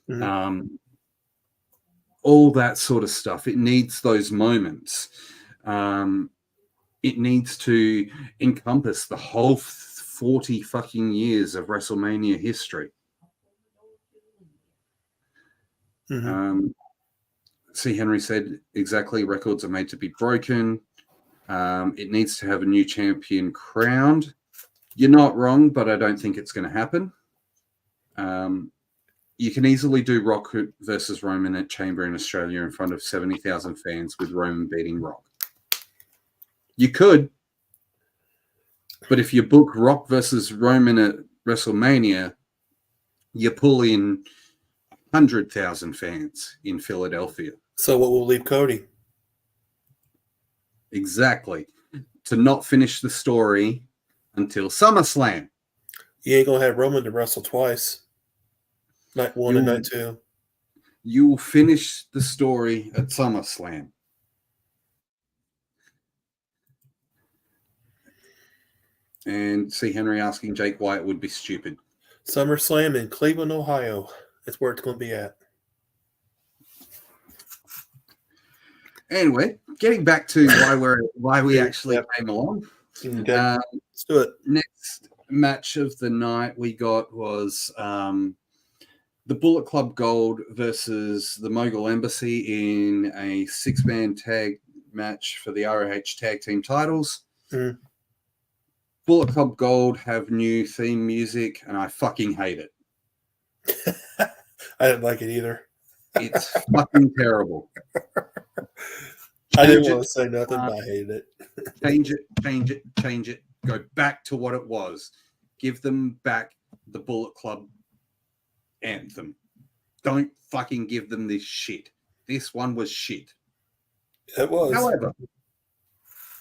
B: Mm-hmm.
A: All that sort of stuff. It needs those moments. It needs to encompass the whole 40 fucking years of WrestleMania history.
B: Mm-hmm.
A: C. Henry said, exactly, records are made to be broken. It needs to have a new champion crowned. You're not wrong, but I don't think it's going to happen. You can easily do Rock versus Roman at Chamber in Australia in front of 70,000 fans with Roman beating Rock. You could, but if you book Rock versus Roman at WrestleMania, you pull in 100,000 fans in Philadelphia.
B: So what will leave Cody?
A: Exactly. To not finish the story until SummerSlam.
B: You ain't going to have Roman to wrestle twice. Night 1 and night 2.
A: You will finish the story at SummerSlam. And C. Henry asking Jake why it would be stupid.
B: SummerSlam in Cleveland, Ohio. That's where it's going to be at.
A: Anyway, getting back to why we actually came along.
B: Okay. Let's do it.
A: Next match of the night we got was the Bullet Club Gold versus the Mogul Embassy in a 6-man tag match for the ROH tag team titles.
B: Mm.
A: Bullet Club Gold have new theme music, and I fucking hate it.
B: I didn't like it either.
A: It's fucking terrible.
B: I didn't want to say nothing, but I hated it.
A: Change it. Go back to what it was. Give them back the Bullet Club anthem. Don't fucking give them this shit. This one was shit.
B: It was.
A: However,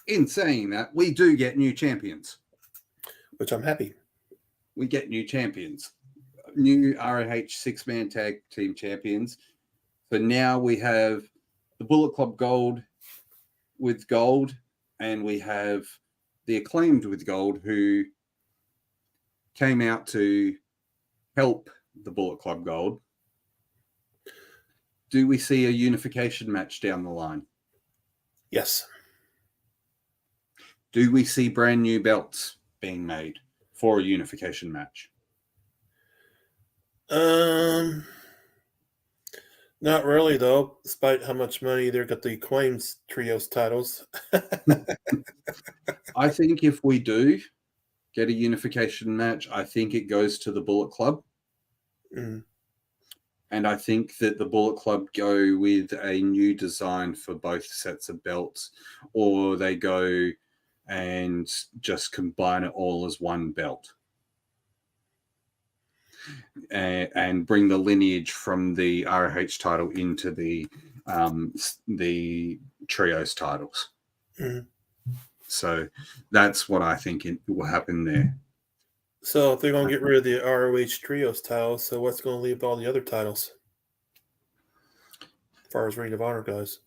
A: in saying that, we do get new champions.
B: Which I'm happy.
A: We get new champions. New ROH 6-man tag team champions. So now we have the Bullet Club Gold with gold, and we have the Acclaimed with gold, who came out to help the Bullet Club Gold. Do we see a unification match down the line?
B: Yes.
A: Do we see brand new belts being made for a unification match?
B: Not really, though, despite how much money they've got the Acclaimed Trios titles.
A: I think if we do get a unification match, I think it goes to the Bullet Club.
B: Mm.
A: And I think that the Bullet Club go with a new design for both sets of belts, or they go and just combine it all as one belt. And bring the lineage from the ROH title into the trios titles.
B: Mm.
A: So that's what I think will happen there.
B: So if they're going to get rid of the ROH Trios titles, so what's going to leave all the other titles? As far as Ring of Honor goes.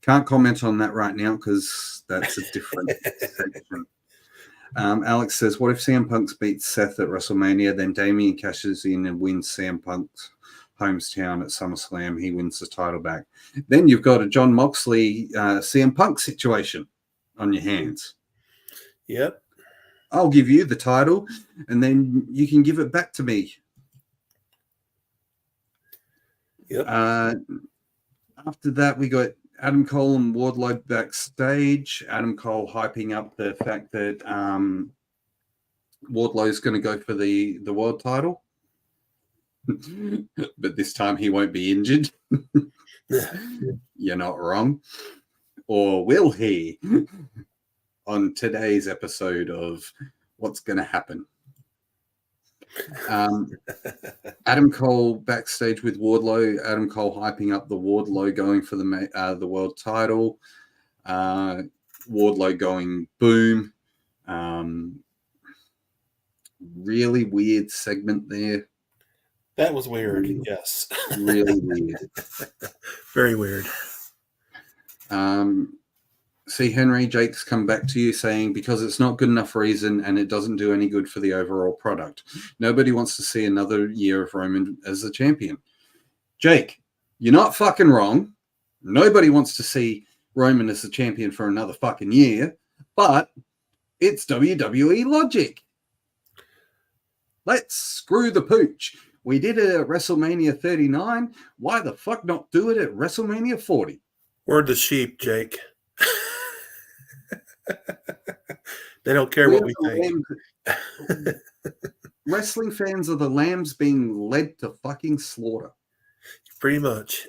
A: Can't comment on that right now because that's a different section. Alex says, what if CM Punk beats Seth at WrestleMania, then Damien cashes in and wins CM Punk's hometown at SummerSlam, he wins the title back. Then you've got a John Moxley CM Punk situation on your hands.
B: Yep.
A: I'll give you the title, and then you can give it back to me.
B: Yep.
A: After that, we got Adam Cole and Wardlow backstage. Adam Cole hyping up the fact that Wardlow's going to go for the world title. But this time he won't be injured. You're not wrong. Or will he? On today's episode of What's Going to Happen. Adam Cole backstage with Wardlow. Adam Cole hyping up the Wardlow going for the world title. Wardlow going boom. Really weird segment there.
B: That was weird. Yes.
A: Really weird.
B: Very weird.
A: See, Henry, Jake's come back to you saying, because it's not good enough reason and it doesn't do any good for the overall product. Nobody wants to see another year of Roman as the champion. Jake, you're not fucking wrong. Nobody wants to see Roman as the champion for another fucking year, but it's WWE logic. Let's screw the pooch. We did it at WrestleMania 39. Why the fuck not do it at WrestleMania 40?
B: Word the sheep, Jake. They don't care what we think.
A: Wrestling fans are the lambs being led to fucking slaughter.
B: Pretty much.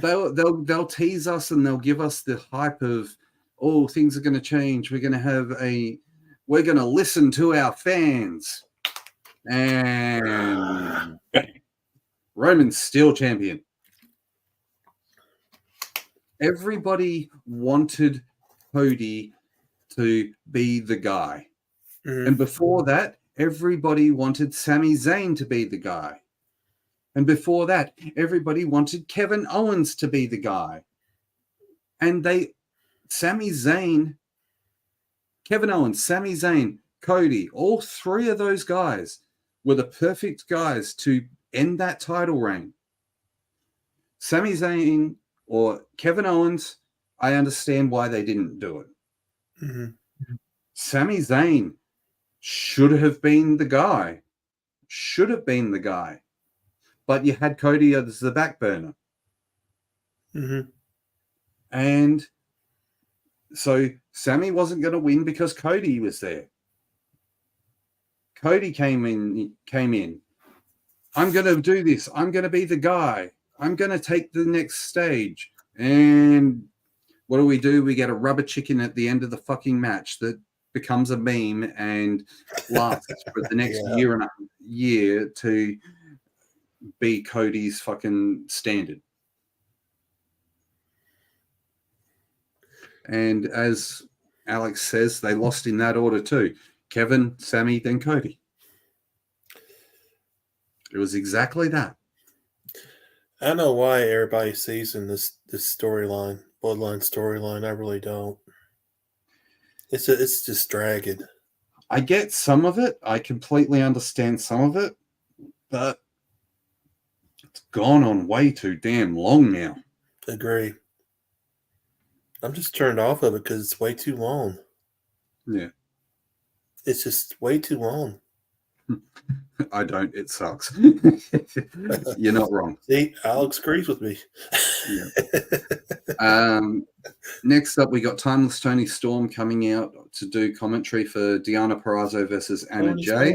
A: They'll tease us and they'll give us the hype of, oh, things are going to change. We're going to listen to our fans. And Roman's still champion. Everybody wanted Cody to be the guy. Mm-hmm. And before that, everybody wanted Sami Zayn to be the guy. And before that, everybody wanted Kevin Owens to be the guy. And Sami Zayn, Kevin Owens, Sami Zayn, Cody, all three of those guys were the perfect guys to end that title reign. Sami Zayn or Kevin Owens, I understand why they didn't do it. Mm-hmm. Sami Zayn should have been the guy. But you had Cody as the back burner. Mm-hmm. And so Sami wasn't going to win because Cody was there. Cody came in. I'm going to do this. I'm going to be the guy. I'm going to take the next stage. And what do? We get a rubber chicken at the end of the fucking match that becomes a meme and lasts for the next year to be Cody's fucking standard. And as Alex says, they lost in that order too. Kevin, Sami, then Cody. It was exactly that.
B: I don't know why everybody sees in this storyline, Bloodline storyline. I really don't. It's just dragging.
A: I get some of it. I completely understand some of it, but it's gone on way too damn long now.
B: Agree. I'm just turned off of it because it's way too long.
A: Yeah.
B: It's just way too long.
A: I don't. It sucks. You're not wrong.
B: See, Alex agrees with me.
A: Yeah. Next up, we got Timeless Tony Storm coming out to do commentary for Deonna Purrazzo versus Anna Jay.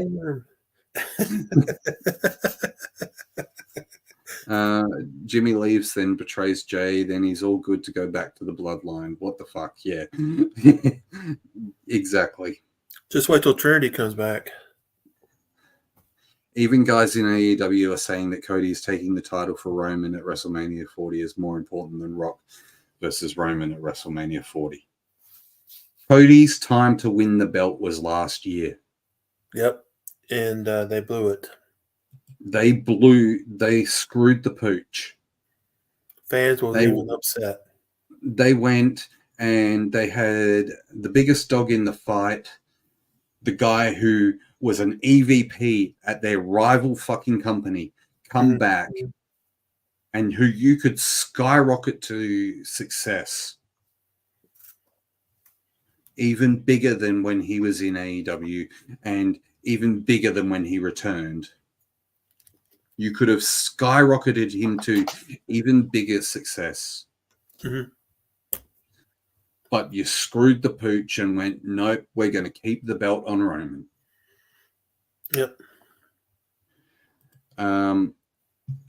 A: Jimmy leaves, then betrays Jay. Then he's all good to go back to the bloodline. What the fuck? Yeah. Exactly.
B: Just wait till Trinity comes back.
A: Even guys in AEW are saying that Cody is taking the title for Roman at WrestleMania 40 is more important than Rock versus Roman at WrestleMania 40. Cody's time to win the belt was last year.
B: Yep. And they blew it.
A: They screwed the pooch.
B: Fans were even upset.
A: They went and they had the biggest dog in the fight, the guy who was an EVP at their rival fucking company, come back, and who you could skyrocket to success. Even bigger than when he was in AEW and even bigger than when he returned. You could have skyrocketed him to even bigger success. But you screwed the pooch and went, nope, we're going to keep the belt on Roman.
B: Yep.
A: And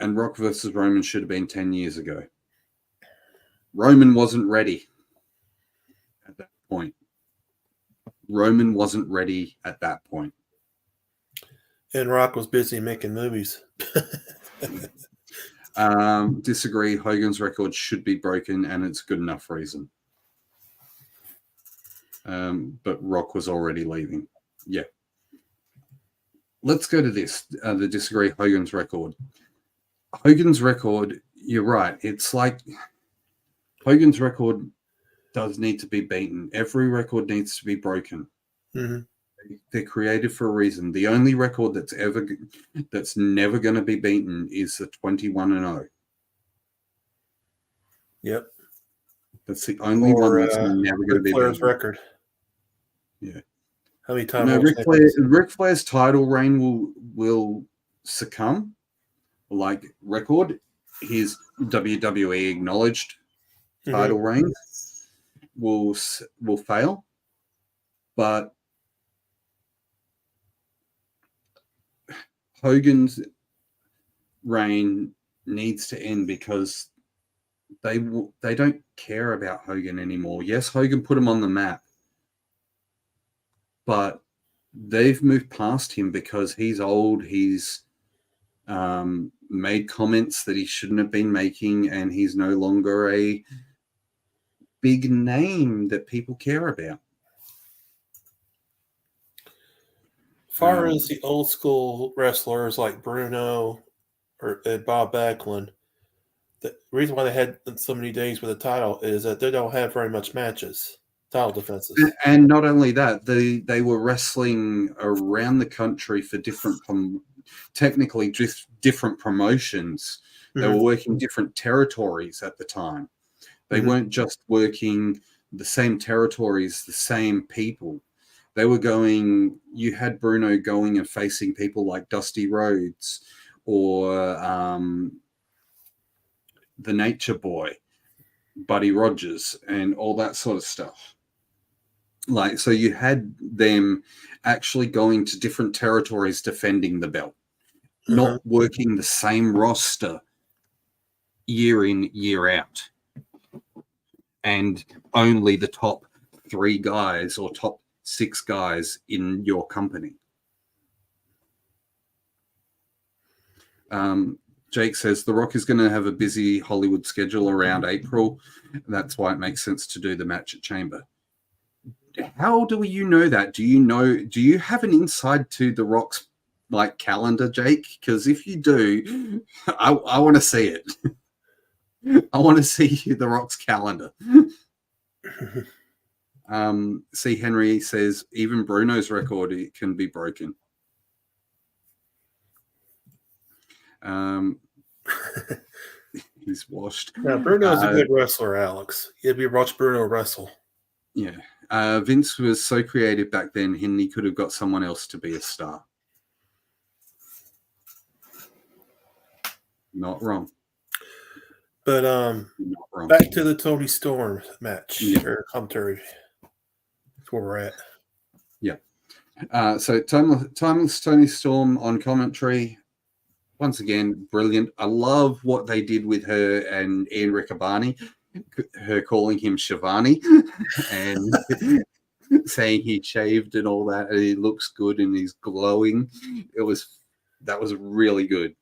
A: Rock versus Roman should have been 10 years ago. Roman wasn't ready at that point. Roman wasn't ready at that point.
B: And Rock was busy making movies.
A: Disagree. Hogan's record should be broken, and it's a good enough reason. But Rock was already leaving. Yeah. Let's go to this. The disagree. Hogan's record. Hogan's record, you're right. It's like Hogan's record does need to be beaten. Every record needs to be broken. They're created for a reason. The only record that's never going to be beaten is the 21-0.
B: Yep.
A: That's the only one that's never going to be
B: Flair's
A: beaten.
B: record.
A: Yeah.
B: How many times?
A: Ric Flair's title reign will succumb. Like record, his WWE acknowledged title reign will fail, but Hogan's reign needs to end because they don't care about Hogan anymore. Yes, Hogan put him on the map, but they've moved past him because he's old. He's made comments that he shouldn't have been making, and he's no longer a big name that people care about.
B: As far as the old school wrestlers like Bruno and Bob Backlund, the reason why they had so many days with the title is that they don't have very much matches, title defenses.
A: And not only that, they were wrestling around the country for technically just different promotions. They were working different territories at the time. They weren't just working the same territories, the same people. They were going, you had Bruno going and facing people like Dusty Rhodes or the Nature Boy, Buddy Rogers, and all that sort of stuff. Like, so you had them actually going to different territories defending the belt, not working the same roster year in, year out. And only the top 3 guys or top 6 guys in your company. Jake says The Rock is going to have a busy Hollywood schedule around April. That's why it makes sense to do the match at Chamber. How do you know that? Do you have an insight to The Rock's like calendar, Jake? Because if you do, I want to see it. I want to see The Rock's calendar. C. Henry says even Bruno's record can be broken. He's washed.
B: Now Bruno's a good wrestler, Alex. If you watch Bruno wrestle.
A: Yeah. Vince was so creative back then, he could have got someone else to be a star. Not wrong.
B: But back to the Tony Storm match or commentary. That's where we're at.
A: Yeah. So timeless Tony Storm on commentary. Once again, brilliant. I love what they did with her and Ian Riccaboni, her calling him Shivani and saying he shaved and all that, and he looks good and he's glowing. That was really good.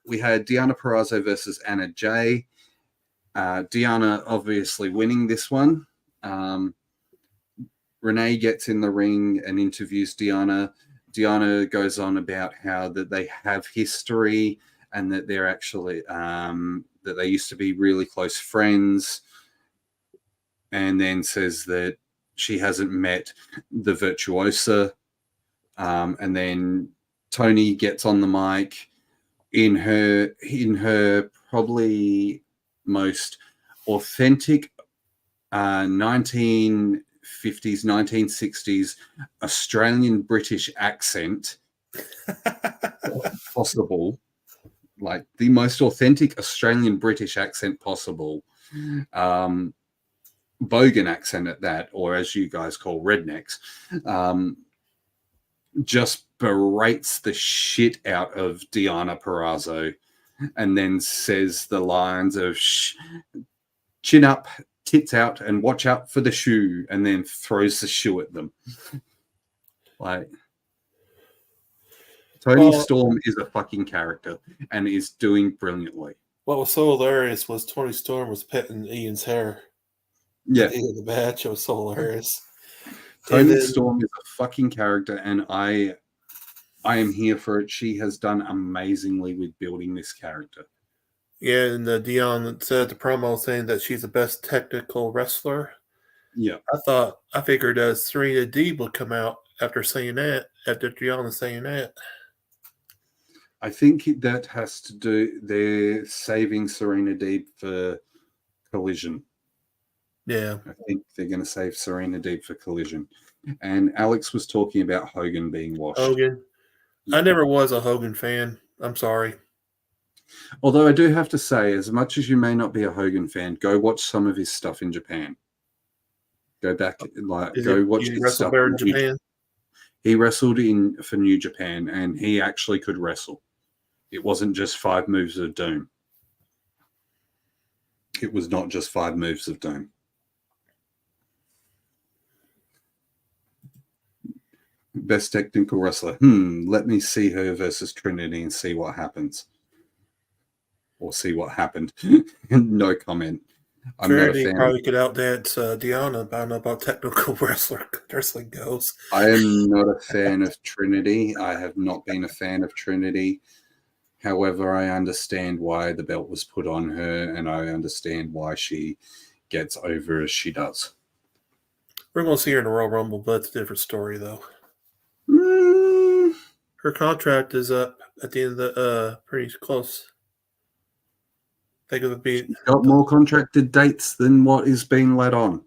A: We had Deonna Purrazzo versus Anna Jay. Deonna obviously winning this one. Renee gets in the ring and interviews Deanna. Deanna goes on about how that they have history and that they're actually that they used to be really close friends, and then says that she hasn't met the virtuosa. And then Tony gets on the mic in her probably most authentic 1950s, 1960s Australian British accent possible, like the most authentic Australian British accent possible. Bogan accent at that, or as you guys call rednecks, just berates the shit out of Deanna Purrazzo, and then says the lines of chin up, tits out, and watch out for the shoe, and then throws the shoe at them. Like, Tony Storm is a fucking character and is doing brilliantly.
B: What was so hilarious was Tony Storm was petting Ian's hair.
A: Yeah.
B: At the end of the match, it was so hilarious.
A: Tony Storm is a fucking character, and I am here for it. She has done amazingly with building this character.
B: Yeah, and Dion said the promo saying that she's the best technical wrestler.
A: Yeah.
B: I figured Serena Deeb would come out after saying that, after Deanna saying that.
A: I think that has to do, they're saving Serena Deeb for Collision.
B: Yeah.
A: I think they're going to save Serena Deeb for Collision. And Alex was talking about Hogan being washed.
B: Hogan. I never was a Hogan fan. I'm sorry.
A: Although I do have to say, as much as you may not be a Hogan fan, go watch some of his stuff in Japan. Go back, watch his stuff
B: in Japan.
A: He wrestled for New Japan, and he actually could wrestle. It wasn't just 5 moves of doom. It was not just 5 moves of doom. Best technical wrestler. Let me see her versus Trinity and see what happens. Or see what happened. No comment. I'm
B: Trinity
A: not a fan.
B: Probably could outdance Deanna, but I don't know about technical wrestling goes.
A: I am not a fan of Trinity. I have not been a fan of Trinity. However, I understand why the belt was put on her, and I understand why she gets over as she does.
B: We're going to see her in the Royal Rumble, but it's a different story, though. Her contract is up at the end of the pretty close. I think it would be.
A: She's got more contracted dates than what is being let on.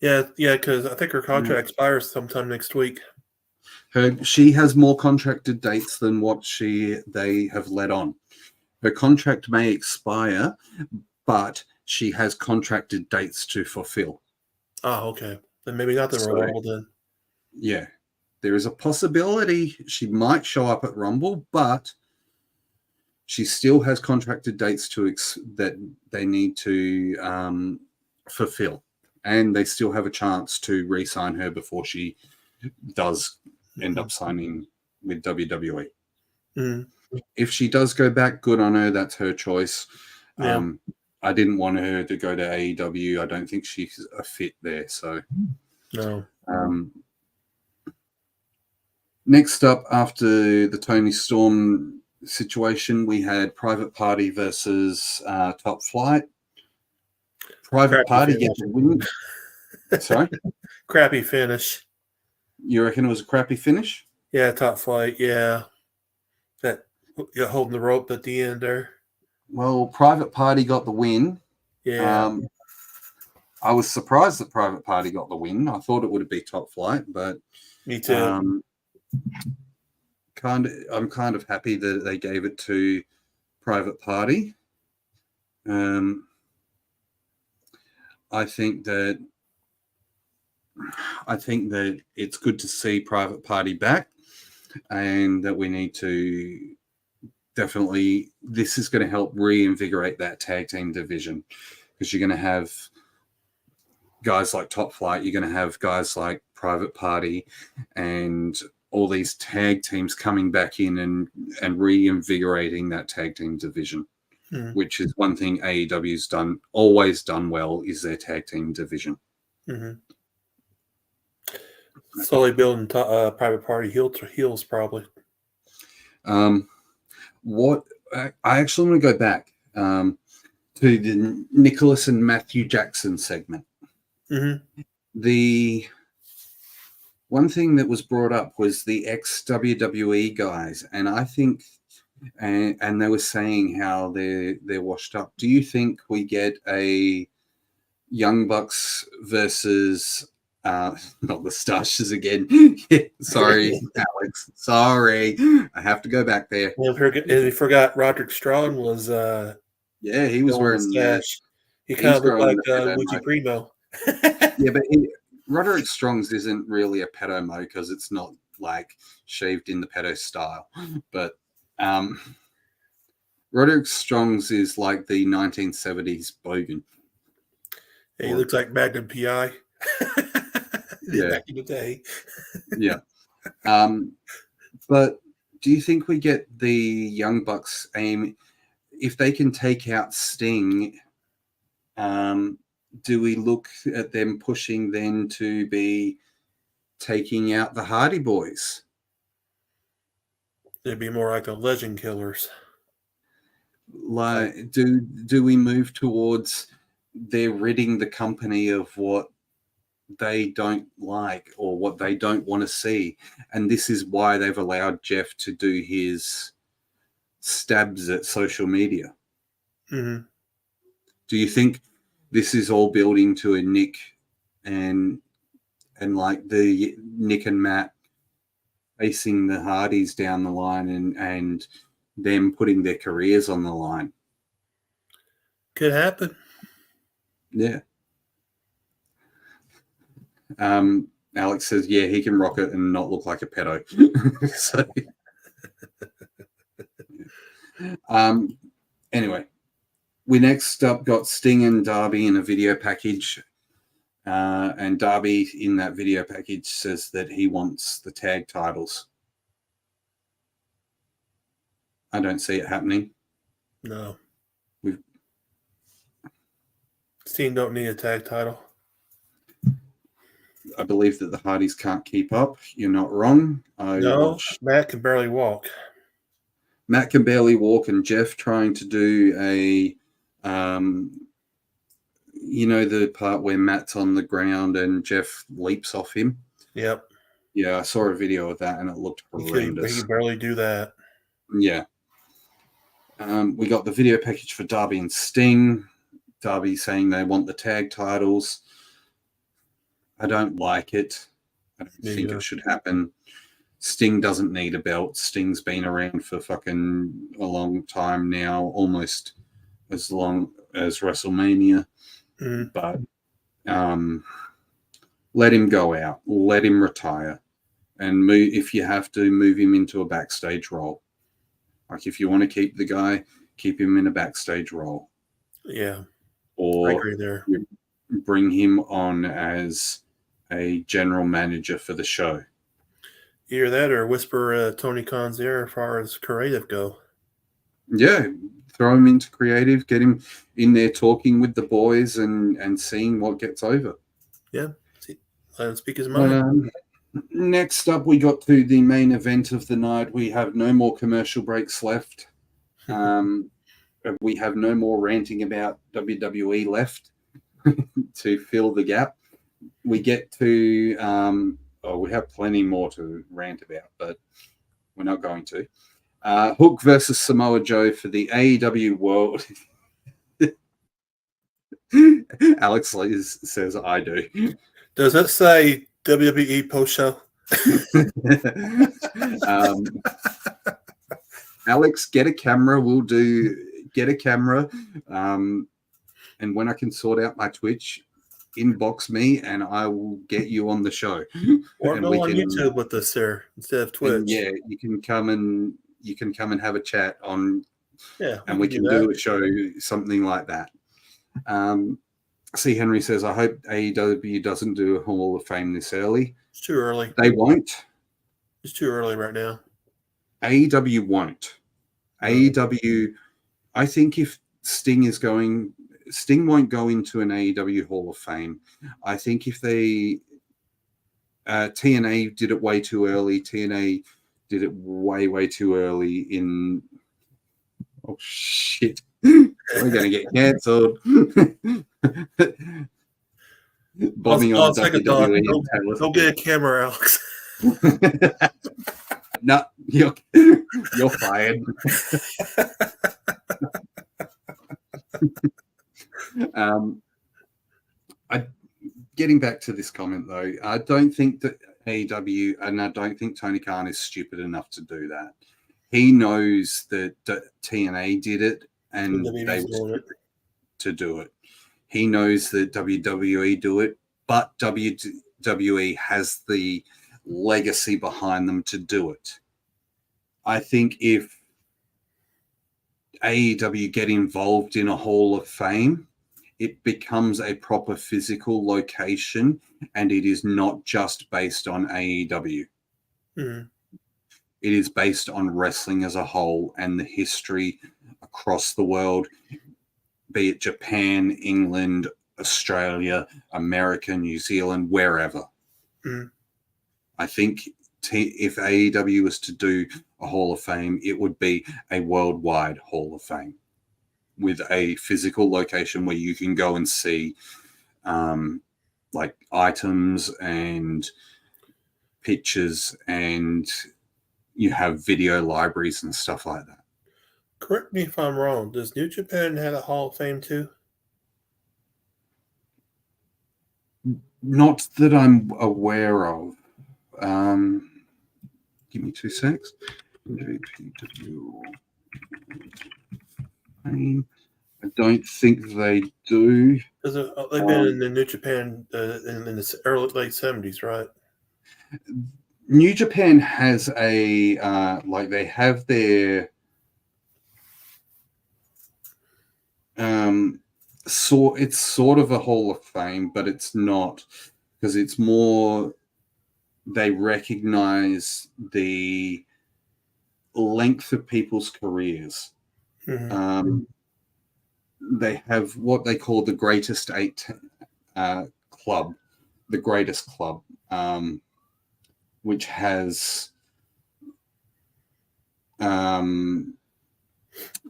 B: Yeah, because I think her contract expires sometime next week.
A: She has more contracted dates than what they have let on. Her contract may expire, but she has contracted dates to fulfill.
B: Oh, okay. Then maybe not the Royal Rumble then.
A: Yeah. There is a possibility she might show up at Rumble, but she still has contracted dates that they need to fulfill. And they still have a chance to re-sign her before she does end up signing with WWE. If she does go back, good on her. That's her choice.
B: Yeah.
A: I didn't want her to go to AEW. I don't think she's a fit there. So
B: no.
A: Next up, after the Tony Storm situation, we had Private Party versus Top Flight. Private Party gets a win. Sorry?
B: Crappy finish.
A: You reckon it was a crappy finish?
B: Yeah, Top Flight, yeah. That you're holding the rope at the end there.
A: Well, Private Party got the win.
B: Yeah.
A: I was surprised that Private Party got the win. I thought it would be Top Flight, but
B: me too.
A: I'm kind of happy that they gave it to Private Party. I think that it's good to see Private Party back, and that we need to definitely, this is going to help reinvigorate that tag team division, because you're going to have guys like Top Flight, you're going to have guys like Private Party, and all these tag teams coming back in and reinvigorating that tag team division, which is one thing AEW's always done well, is their tag team division.
B: Slowly building private party heels, probably.
A: What I actually want to go back to the Nicholas and Matthew Jackson segment.
B: Mm-hmm.
A: The one thing that was brought up was the ex-WWE guys, and I think, and they were saying how they're washed up. Do you think we get a Young Bucks versus not the Stashers again? Sorry, Alex. Sorry, I have to go back there.
B: And we forgot Roderick Strong was
A: Yeah, he was wearing the
B: stash. He kind of looked like Luigi Primo.
A: Yeah, but Roderick Strong's isn't really a pedo mo because it's not like shaved in the pedo style. But Roderick Strong's is like the 1970s bogan.
B: He looks like Magnum PI.
A: Yeah.
B: Back in the day.
A: Yeah. But do you think we get the Young Bucks aim if they can take out Sting? Do we look at them pushing then to be taking out the Hardy Boys?
B: They'd be more like the Legend Killers.
A: Like, do we move towards they're ridding the company of what they don't like or what they don't want to see, and this is why they've allowed Jeff to do his stabs at social media?
B: Mm-hmm.
A: Do you think this is all building to a Nick and like the Nick and Matt facing the Hardys down the line and them putting their careers on the line?
B: Could happen.
A: Yeah. Alex says, yeah, he can rock it and not look like a pedo. So, anyway, we next up got Sting and Darby in a video package. And Darby in that video package says that he wants the tag titles. I don't see it happening.
B: No. Sting don't need a tag title.
A: I believe that the Hardys can't keep up. You're not wrong.
B: Matt can barely walk.
A: Matt can barely walk, and Jeff trying to do a, the part where Matt's on the ground and Jeff leaps off him.
B: Yep.
A: Yeah, I saw a video of that, and it looked horrendous.
B: He can barely do that.
A: Yeah. We got the video package for Darby and Sting. Darby saying they want the tag titles. I don't like it. I don't think it should happen. Sting doesn't need a belt. Sting's been around for fucking a long time now, almost as long as WrestleMania.
B: Mm-hmm.
A: But let him go out. Let him retire. And move, if you have to, move him into a backstage role. Like, if you want to keep the guy, keep him in a backstage role.
B: Yeah.
A: Or
B: I agree there.
A: Bring him on as a general manager for the show.
B: Either that or whisper Tony Khan's ear as far as creative go.
A: Yeah, throw him into creative, get him in there talking with the boys and seeing what gets over.
B: Yeah, let him speak his mind.
A: Next up, we got to the main event of the night. We have no more commercial breaks left. We have no more ranting about WWE left to fill the gap. We get to, we have plenty more to rant about, but we're not going to. Hook versus Samoa Joe for the AEW World. Alex says, I do.
B: Does it say WWE post show?
A: Alex, get a camera. Get a camera. And when I can sort out my Twitch, inbox me and I will get you on the show.
B: Or
A: and
B: go on YouTube with us there instead of Twitch.
A: Yeah, you can come and have a chat on.
B: Yeah,
A: and we can do a show, something like that. C. Henry says, I hope AEW doesn't do a Hall of Fame this early.
B: It's too early.
A: They won't.
B: It's too early right now.
A: AEW won't. AEW, I think if Sting won't go into an AEW Hall of Fame. I think if they TNA did it way too early. TNA did it way too early in. Oh shit! We're gonna get cancelled. Bombing on
B: I'll
A: the
B: second thought.
A: WWE.
B: Don't get a camera, Alex.
A: No, you're fired. Getting back to this comment though, I don't think that AEW, and I don't think Tony Khan is stupid enough to do that. He knows that TNA did it, and they were stupid to do it. He knows that WWE do it, but WWE has the legacy behind them to do it. I think if AEW get involved in a Hall of Fame, it becomes a proper physical location, and it is not just based on AEW.
B: Mm-hmm.
A: It is based on wrestling as a whole and the history across the world, be it Japan, England, Australia, America, New Zealand, wherever.
B: Mm-hmm.
A: I think if AEW was to do a Hall of Fame, it would be a worldwide Hall of Fame with a physical location where you can go and see like items and pictures, and you have video libraries and stuff like that.
B: Correct me if I'm wrong. Does New Japan have a Hall of Fame too?
A: Not that I'm aware of. Give me 2 secs. I don't think they do.
B: Because they've been in the New Japan in the early late 70s, right?
A: New Japan has a they have their it's sort of a Hall of Fame, but it's not, because it's more they recognize the length of people's careers.
B: Mm-hmm.
A: They have what they call the Greatest Eight Club, the Greatest Club, which has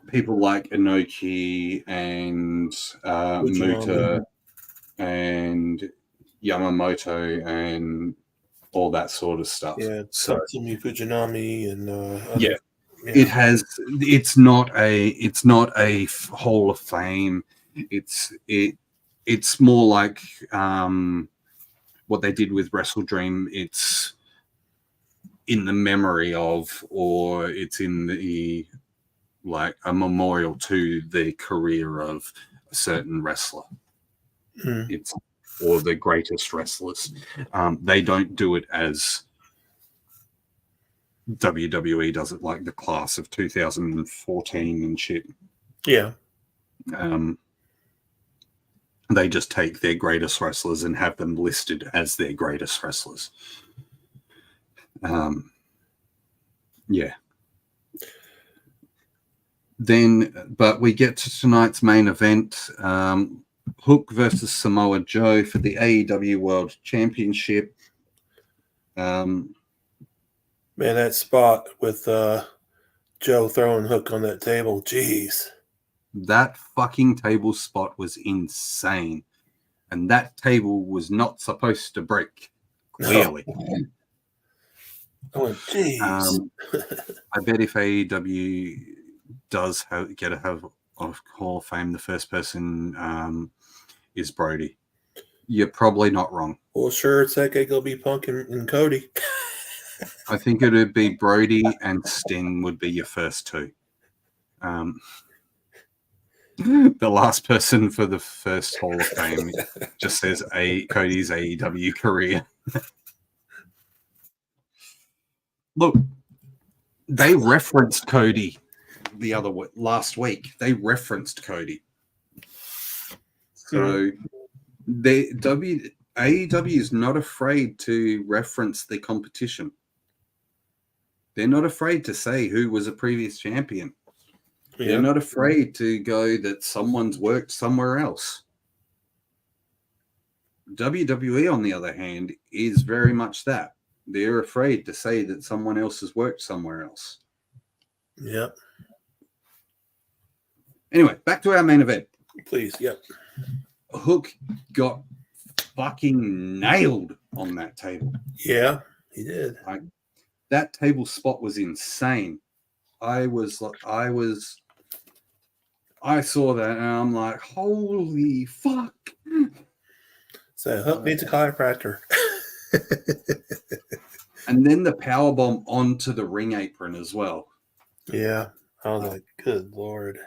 A: people like Inoki and Muta and Yamamoto and all that sort of stuff.
B: Yeah, Satsumi Fujinami and
A: yeah. It's not a Hall of Fame. It's more like what they did with Wrestle Dream. It's in the memory of, or it's in the like a memorial to the career of a certain wrestler.
B: Mm-hmm.
A: It's or the greatest wrestlers. They don't do it as WWE does it, like the class of 2014 and shit.
B: Yeah.
A: They just take their greatest wrestlers and have them listed as their greatest wrestlers. Yeah. Then, but we get to tonight's main event, Hook versus Samoa Joe for the AEW World Championship.
B: Man, that spot with Joe throwing Hook on that table, jeez.
A: That fucking table spot was insane. And that table was not supposed to break, clearly.
B: No. I went, jeez.
A: I bet if AEW does get a Hall of Fame, the first person is Brody. You're probably not wrong.
B: Well, sure, it's like it'll be Punk and Cody.
A: I think it would be Brody and Sting would be your first two. The last person for the first Hall of Fame just says Cody's AEW career. Look, they referenced Cody last week. They referenced Cody. So AEW is not afraid to reference the competition. They're not afraid to say who was a previous champion. Yeah. They're not afraid to go that someone's worked somewhere else. WWE, on the other hand, is very much that. They're afraid to say that someone else has worked somewhere else.
B: Yep.
A: Anyway, back to our main event.
B: Please, yep.
A: Hook got fucking nailed on that table.
B: Yeah, he did.
A: That table spot was insane. I saw that and I'm like, holy fuck.
B: So Hook needs a chiropractor.
A: And then the power bomb onto the ring apron as well.
B: Yeah. I was like, good Lord.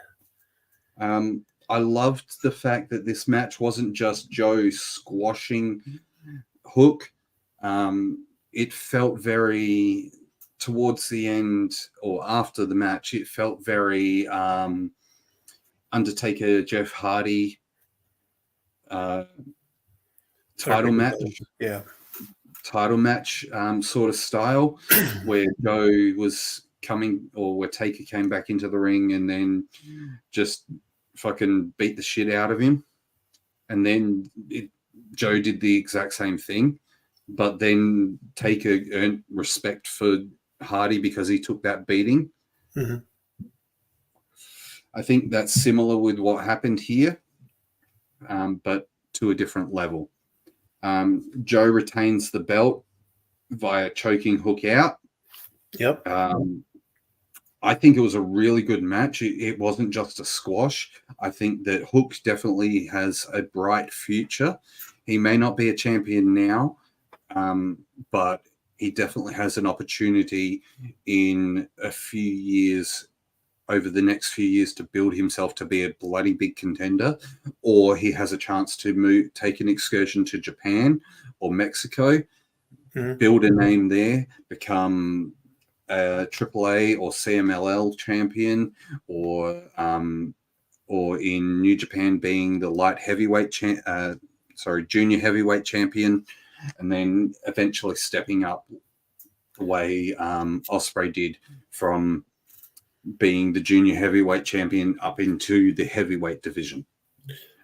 A: I loved the fact that this match wasn't just Joe squashing Hook. It felt very, towards the end or after the match, it felt very Undertaker, Jeff Hardy title match.
B: Yeah.
A: Title match sort of style where Joe was coming, or where Taker came back into the ring and then just fucking beat the shit out of him. And then Joe did the exact same thing, but then Taker earned respect for Hardy because he took that beating.
B: Mm-hmm.
A: I think that's similar with what happened here, but to a different level. Joe retains the belt via choking Hook out.
B: Yep.
A: I think it was a really good match. It wasn't just a squash. I think that Hook definitely has a bright future. He may not be a champion now, but he definitely has an opportunity in a few years, over the next few years, to build himself to be a bloody big contender, or he has a chance to take an excursion to Japan or Mexico, build a name there, become a AAA or CMLL champion, or in New Japan being the light heavyweight junior heavyweight champion, and then eventually stepping up the way Ospreay did from being the junior heavyweight champion up into the heavyweight division.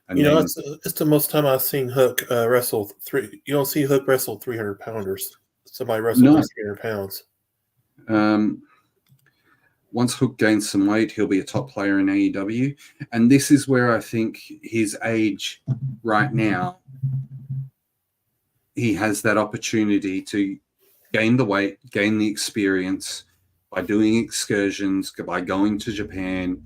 A: And
B: it's the most time I've seen Hook wrestle three. You don't see Hook wrestle 300 pounders. Somebody wrestle 300 pounds.
A: Once Hook gains some weight, he'll be a top player in AEW. And this is where I think his age right now, he has that opportunity to gain the weight, gain the experience by doing excursions, by going to Japan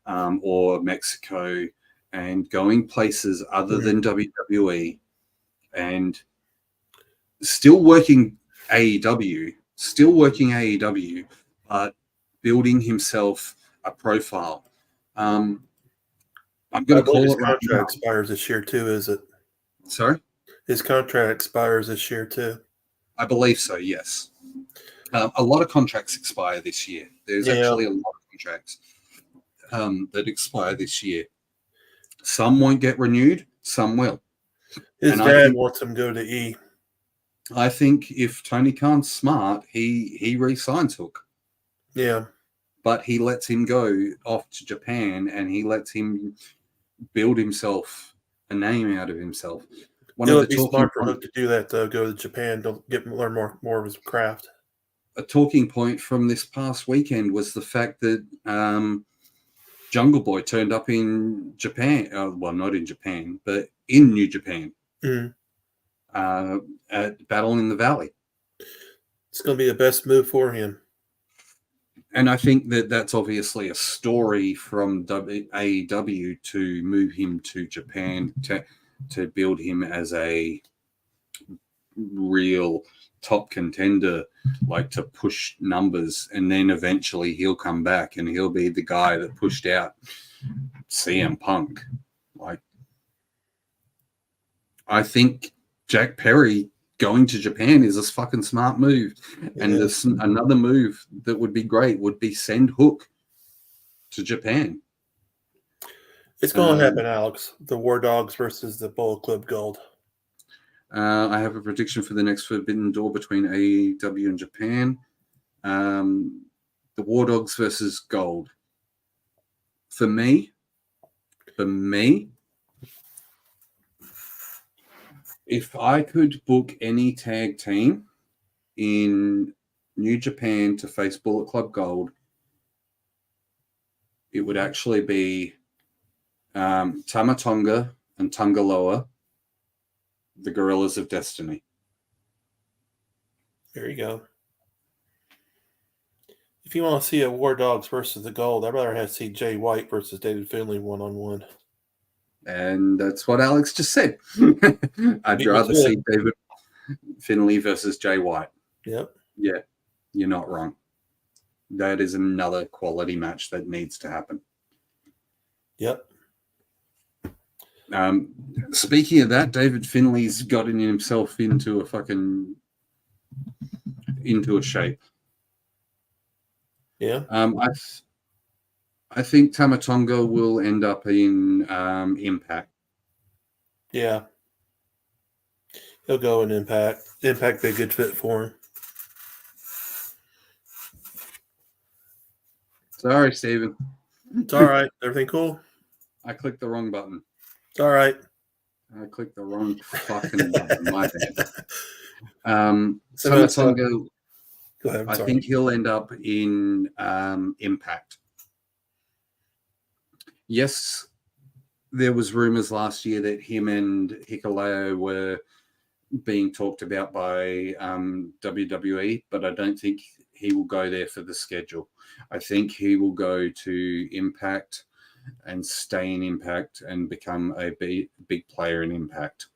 A: or Mexico and going places other than WWE, and still working AEW, but building himself a profile. I'm going to call it right now.
B: His contract expires this year too, is it?
A: Sorry?
B: His contract expires this year too.
A: I believe so, yes. A lot of contracts expire this year. There's actually a lot of contracts that expire this year. Some won't get renewed, some will.
B: His dad wants him to go to E.
A: I think if Tony Khan's smart, he re-signs Hook.
B: Yeah.
A: But he lets him go off to Japan and he lets him build himself a name out of himself.
B: It would be smart for Hook to do that, though. Go to Japan, learn more of his craft.
A: A talking point from this past weekend was the fact that Jungle Boy turned up in Japan. Well, not in Japan, but in New Japan at Battle in the Valley.
B: It's going to be the best move for him.
A: And I think that that's obviously a story from AEW to move him to Japan to build him as a real top contender, like to push numbers, and then eventually he'll come back and he'll be the guy that pushed out CM Punk. Like, I think Jack Perry going to Japan is a fucking smart move. Yeah. And another move that would be great would be send Hook to Japan.
B: It's going to happen, Alex. The War Dogs versus the Bullet Club Gold.
A: I have a prediction for the next Forbidden Door between AEW and Japan. The War Dogs versus Gold. For me, If I could book any tag team in New Japan to face Bullet Club Gold, it would actually be Tama Tonga and Tungaloa, the Gorillas of Destiny.
B: There you go. If you want to see a War Dogs versus the Gold, I'd rather have see Jay White versus David Finlay 1-on-1.
A: And that's what Alex just said. I'd
B: Beat me
A: rather
B: to
A: see
B: it.
A: David Finlay versus Jay White.
B: Yep.
A: Yeah, you're not wrong. That is another quality match that needs to happen.
B: Yep.
A: Speaking of that, David Finlay's gotten himself into a shape.
B: Yeah.
A: I think Tama Tonga will end up in Impact.
B: Yeah. He'll go in Impact. Impact be a good fit for him.
A: Sorry, Steven.
B: It's all right. Everything cool?
A: I clicked the wrong button.
B: It's all right.
A: I clicked the wrong fucking button. My bad.
B: So
A: Tama
B: that's,
A: Tonga,
B: go ahead.
A: I think he'll end up in Impact. Yes, there was rumors last year that him and Hikuleo were being talked about by WWE, but I don't think he will go there for the schedule. I think he will go to Impact and stay in Impact and become a big player in Impact.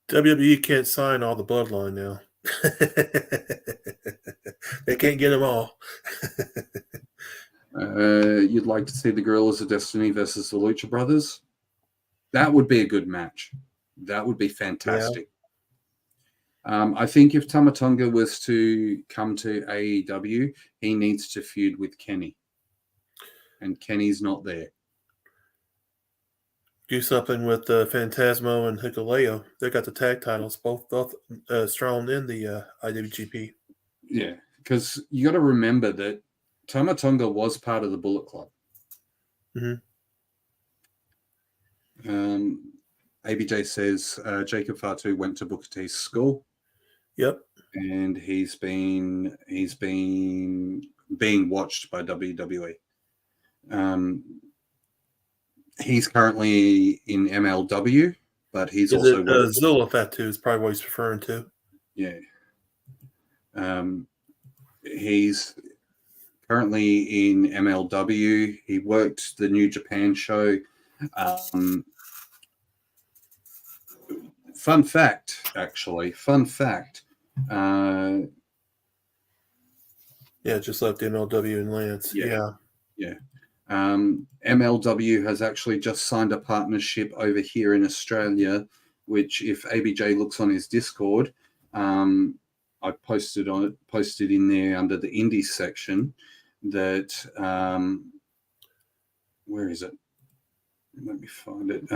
B: WWE can't sign all the bloodline now. They can't get them all.
A: You'd like to see the Gorillas of Destiny versus the Lucha Brothers? That would be a good match. That would be fantastic. Yeah. I think if Tama Tonga was to come to AEW, he needs to feud with Kenny. And Kenny's not there.
B: Do something with Phantasmo and Hikuleo. They got the tag titles, both strong in the IWGP.
A: Yeah, because you got to remember that Tama Tonga was part of the Bullet Club.
B: Mm-hmm.
A: ABJ says Jacob Fatu went to Booker T's school.
B: Yep.
A: And he's been being watched by WWE. He's currently in MLW, but he's also
B: Zilla Fatu is probably what he's referring to.
A: Yeah. He's currently in MLW. He worked the New Japan show. Fun fact.
B: Just left MLW and Lance. Yeah.
A: MLW has actually just signed a partnership over here in Australia, which if ABJ looks on his Discord, I posted in there under the indies section that where is it? Let me find it.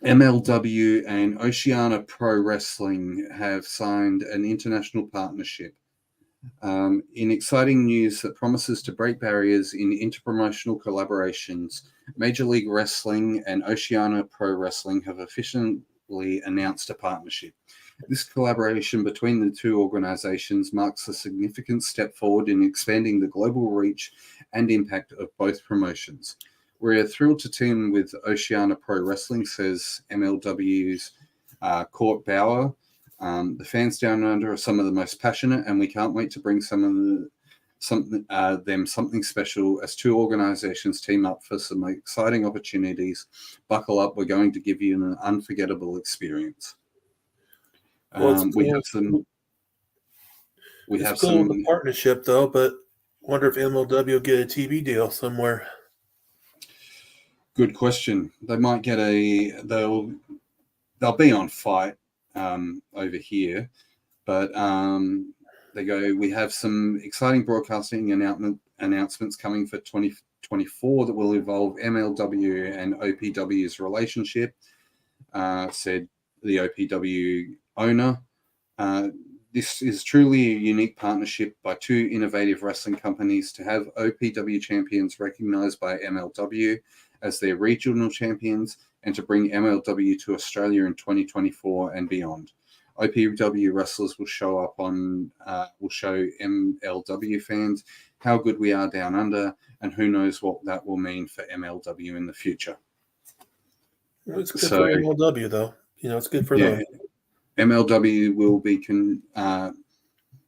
A: MLW and Oceania Pro Wrestling have signed an international partnership. In exciting news that promises to break barriers in interpromotional collaborations, Major League Wrestling and Oceania Pro Wrestling have officially announced a partnership. This collaboration between the two organizations marks a significant step forward in expanding the global reach and impact of both promotions. We're thrilled to team with Oceania Pro Wrestling, says MLW's Court Bauer. The fans down under are some of the most passionate, and we can't wait to bring them something special as two organizations team up for some exciting opportunities. Buckle up, we're going to give you an unforgettable experience. We have some.
B: It's cool with the partnership though, but wonder if MLW will get a TV deal somewhere.
A: Good question. They might get they'll be on Fight over here, but we have some exciting broadcasting announcements coming for 2024 that will involve MLW and OPW's relationship, said the OPW owner. This is truly a unique partnership by two innovative wrestling companies to have OPW champions recognized by MLW as their regional champions and to bring MLW to Australia in 2024 and beyond. OPW wrestlers will show up on, will show MLW fans how good we are down under, and who knows what that will mean for MLW in the future.
B: Well, it's good for MLW, though. It's good for them.
A: MLW will be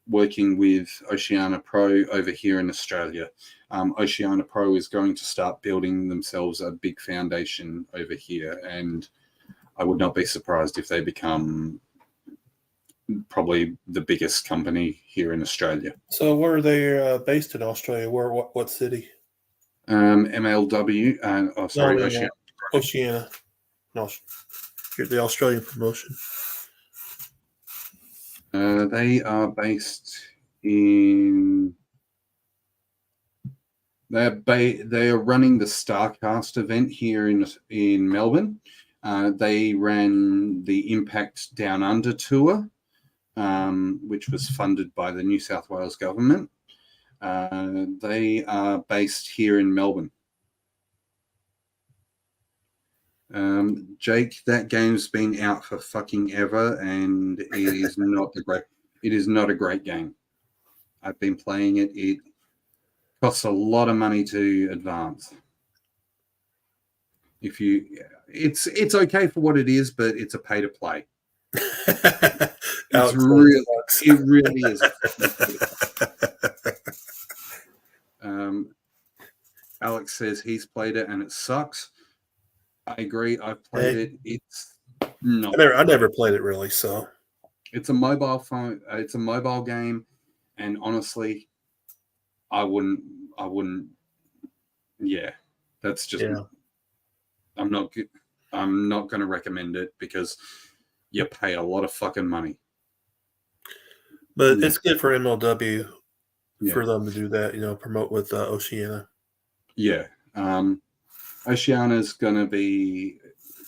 A: working with Oceania Pro over here in Australia. Oceania Pro is going to start building themselves a big foundation over here, and I would not be surprised if they become probably the biggest company here in Australia.
B: So where are they based in Australia? What city?
A: MLW. Oceania.
B: Oceania. No, the Australian promotion.
A: They are based in. They are running the Starcast event here in Melbourne. They ran the Impact Down Under tour, which was funded by the New South Wales government. They are based here in Melbourne. Jake, that game's been out for fucking ever, and it is not a great game. I've been playing it. It costs a lot of money to advance. It's okay for what it is, but it's a pay to play. It really is. Alex says he's played it and it sucks. I agree. I've played it. It's not.
B: I never played it really. So
A: it's a mobile phone. It's a mobile game, and honestly, I wouldn't. Yeah, that's just. Yeah. I'm not going to recommend it because you pay a lot of fucking money.
B: But it's good for MLW for them to do that. Promote with Oceania.
A: Yeah. Oceania is going to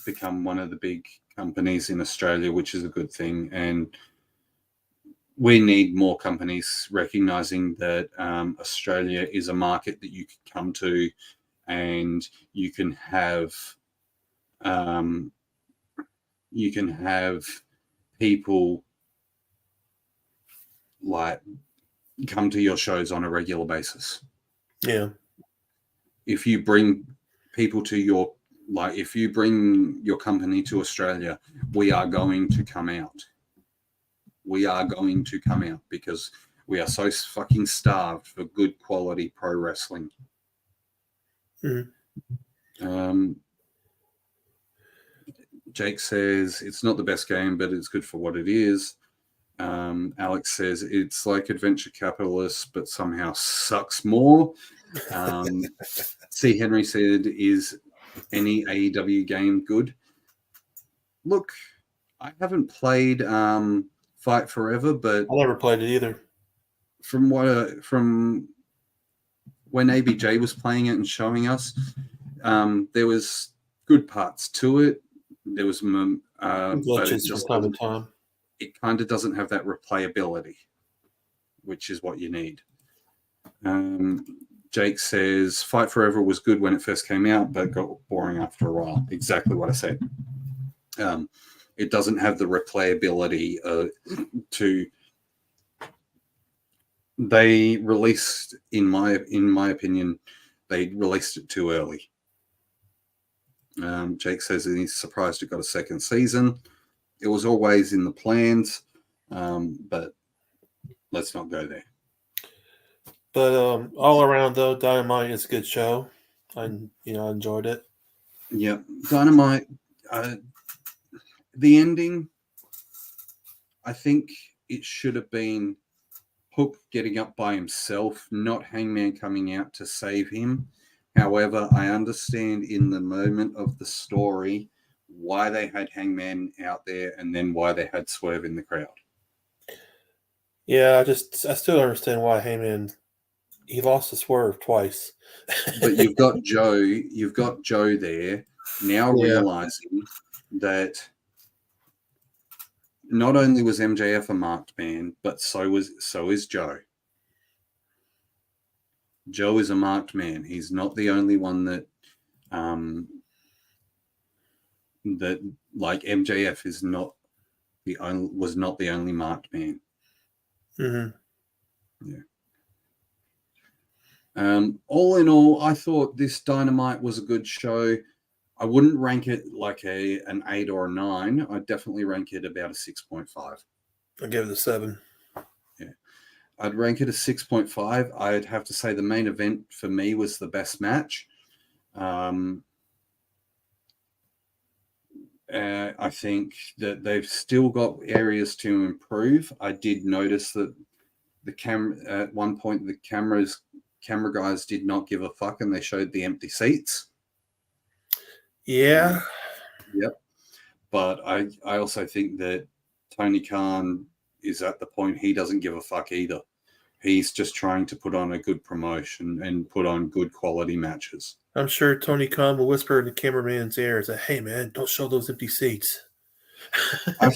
A: become one of the big companies in Australia, which is a good thing. And we need more companies recognizing that Australia is a market that you can come to and you can have people like come to your shows on a regular basis.
B: Yeah.
A: If you bring people to if you bring your company to Australia, we are going to come out. We are going to come out because we are so fucking starved for good quality pro wrestling.
B: Mm-hmm.
A: Jake says it's not the best game, but it's good for what it is. Alex says it's like Adventure Capitalist, but somehow sucks more. C. Henry said, is any AEW game good? Look, I haven't played Fight Forever, but
B: I never played it either.
A: From when ABJ was playing it and showing us, there was good parts to it. There was
B: glitches from time to time.
A: It kind of doesn't have that replayability, which is what you need. Jake says Fight Forever was good when it first came out, but got boring after a while. Exactly what I said. It doesn't have the replayability They released, in my opinion, they released it too early. Jake says he's surprised it got a second season. It was always in the plans, but let's not go there.
B: But all around, though, Dynamite is a good show. I enjoyed it.
A: Yeah, Dynamite. The ending, I think it should have been Hook getting up by himself, not Hangman coming out to save him. However, I understand in the moment of the story why they had Hangman out there and then why they had Swerve in the crowd.
B: Yeah, I still don't understand why Hangman, he lost to Swerve twice.
A: But you've got Joe there now realizing that not only was MJF a marked man, but so is Joe. Joe is a marked man. He's not the only one that that like MJF is not was not the only marked man.
B: Mm-hmm.
A: Yeah. All in all, I thought this Dynamite was a good show. I wouldn't rank it like an 8 or a 9. I'd definitely rank it about a 6.5.
B: I give it a 7.
A: Yeah. I'd rank it a 6.5. I'd have to say the main event for me was the best match. I think that they've still got areas to improve. I did notice that the camera at one point the camera guys did not give a fuck and they showed the empty seats.
B: Yeah.
A: Yep. But I also think that Tony Khan is at the point he doesn't give a fuck either. He's just trying to put on a good promotion and put on good quality matches.
B: I'm sure Tony Khan will whisper in the cameraman's ear, say, "Hey man, don't show those empty seats."
A: I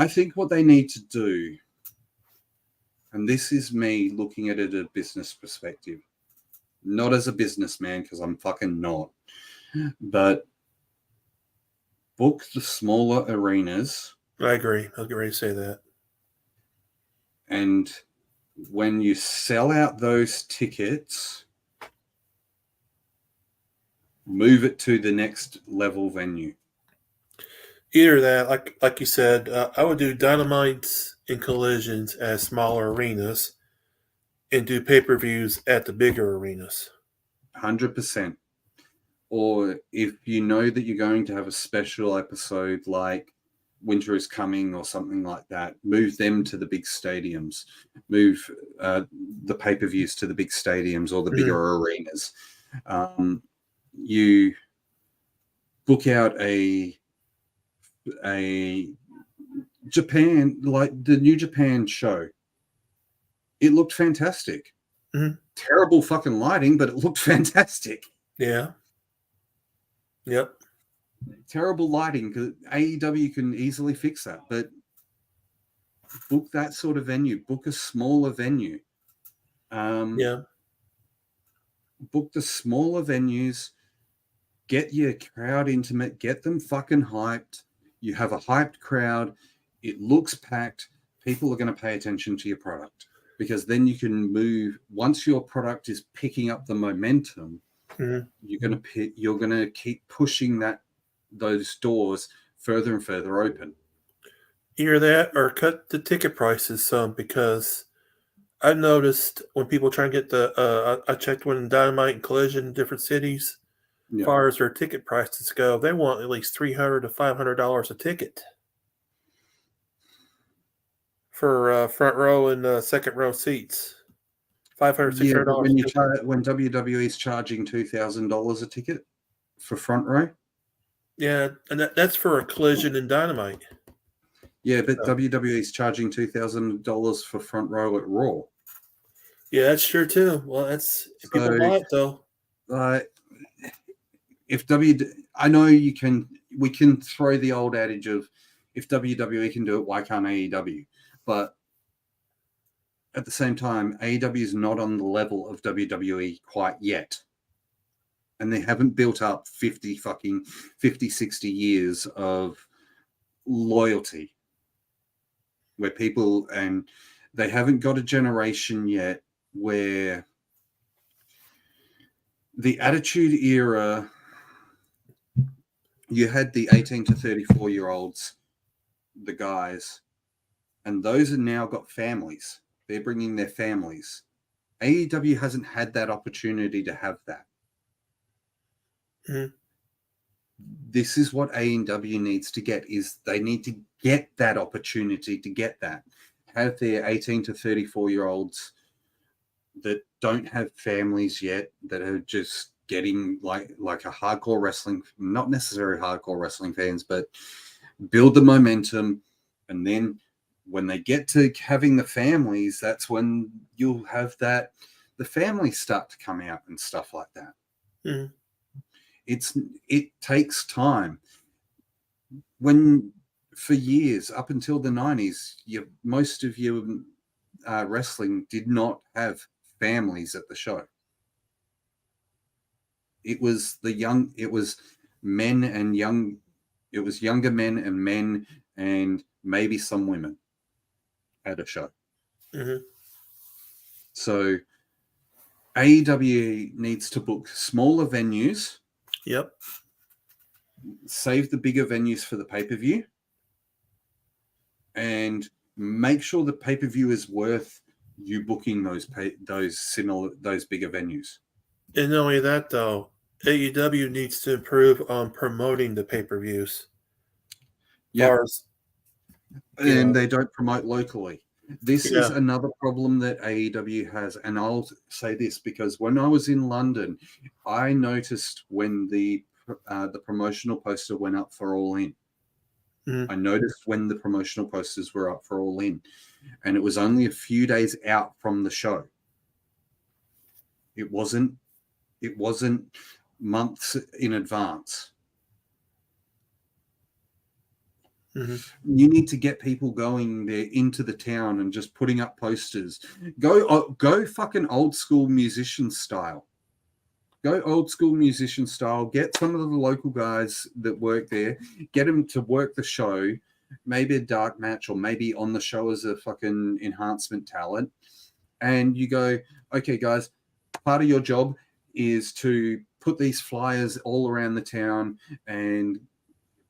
A: think what they need to do, and this is me looking at it at a business perspective, not as a businessman because I'm fucking not, but book the smaller arenas.
B: I agree. I was getting ready to say that.
A: And when you sell out those tickets, move it to the next level venue.
B: Either that, like you said, I would do Dynamites and Collisions as smaller arenas and do pay-per-views at the bigger arenas.
A: 100%. Or if you know that you're going to have a special episode like Winter is Coming or something like that, move them to the big stadiums. Move the pay-per-views to the big stadiums or the bigger arenas. You book out a Japan, like the New Japan show. It looked fantastic.
B: Mm-hmm.
A: Terrible fucking lighting, but it looked fantastic.
B: Yeah. Yep.
A: Terrible lighting, because AEW can easily fix that, but book that sort of venue. Book a smaller venue.
B: Yeah.
A: Book the smaller venues. Get your crowd intimate. Get them fucking hyped. You have a hyped crowd. It looks packed. People are going to pay attention to your product, because then you can move. Once your product is picking up the momentum, you're gonna keep pushing those doors further and further open.
B: Either that or cut the ticket prices some, because I noticed when people try and get I checked when Dynamite and Collision in different cities, as far as their ticket prices go, they want at least $300 to $500 a ticket for front row and second row seats. $500, $600.
A: When WWE's charging $2,000 a ticket for front row.
B: Yeah, and that's for a Collision and Dynamite.
A: Yeah, but WWE's charging $2,000 for front row at Raw.
B: Yeah, that's true too. Well, that's people buy it though.
A: I know we can throw the old adage of, if WWE can do it, why can't AEW? But at the same time, AEW is not on the level of WWE quite yet. And they haven't built up 50, 60 years of loyalty where people, and they haven't got a generation yet where the Attitude Era, you had the 18 to 34-year-olds, the guys, and those have now got families. They're bringing their families. AEW hasn't had that opportunity to have that.
B: Mm-hmm.
A: This is what AEW needs to get, is they need to get that opportunity to get that. Have their 18 to 34-year-olds that don't have families yet, that are just getting like a hardcore wrestling, not necessarily hardcore wrestling fans, but build the momentum. And then when they get to having the families, that's when you'll have the families start to come out and stuff like that.
B: Mm-hmm.
A: It takes time. when for years up until the 90s, most of your wrestling did not have families at the show. It was men and young, it was younger men and maybe some women at a show.
B: Mm-hmm.
A: So AEW needs to book smaller venues.
B: Yep.
A: Save the bigger venues for the pay-per-view, and make sure the pay-per-view is worth you booking those bigger venues.
B: And not only that, though, AEW needs to improve on promoting the pay-per-views.
A: Yeah, and
B: know,
A: they don't promote locally. This
B: yeah.
A: is another problem that AEW has, and I'll say this because when I was in London, I noticed when the promotional poster went up for All In.
B: Mm-hmm.
A: I noticed when the promotional posters were up for All In, and it was only a few days out from the show. It wasn't months in advance.
B: Mm-hmm.
A: You need to get people going there into the town and just putting up posters. Go fucking old school musician style. Go old school musician style. Get some of the local guys that work there. Get them to work the show. Maybe a dark match, or maybe on the show as a fucking enhancement talent. And you go, okay, guys, part of your job is to put these flyers all around the town and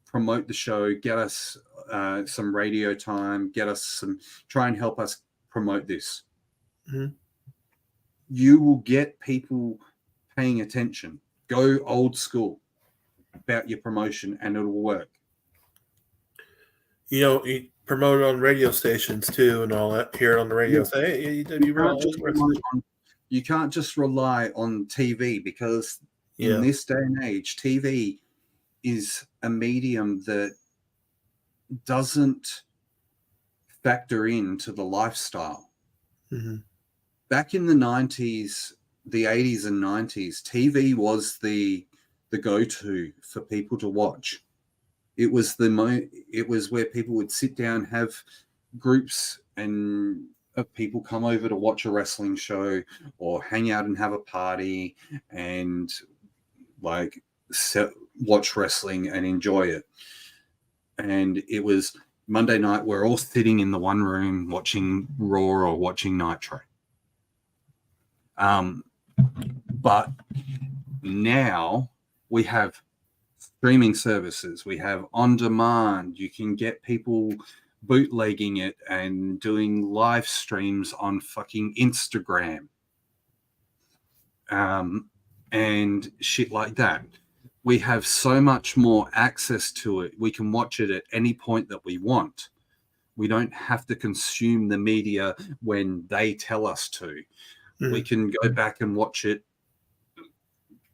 A: promote the show, get us some radio time, try and help us promote this.
B: Mm-hmm.
A: You will get people paying attention. Go old school about your promotion and it'll work.
B: You promote it on radio stations too and all that. Hear it on the radio. Say, hey,
A: you can't just rely on TV, because in this day and age, TV is a medium that doesn't factor into the lifestyle.
B: Mm-hmm.
A: Back in the 90s, the 80s and 90s, TV was the go-to for people to watch. It was where people would sit down, have groups and of people come over to watch a wrestling show or hang out and have a party and watch wrestling and enjoy it. And it was Monday night, we're all sitting in the one room watching Raw or watching Nitro. But now we have streaming services, we have on demand. You can get people bootlegging it and doing live streams on fucking Instagram, and shit like that. We have so much more access to it. We can watch it at any point that we want. We don't have to consume the media when they tell us to. Mm-hmm. We can go back and watch it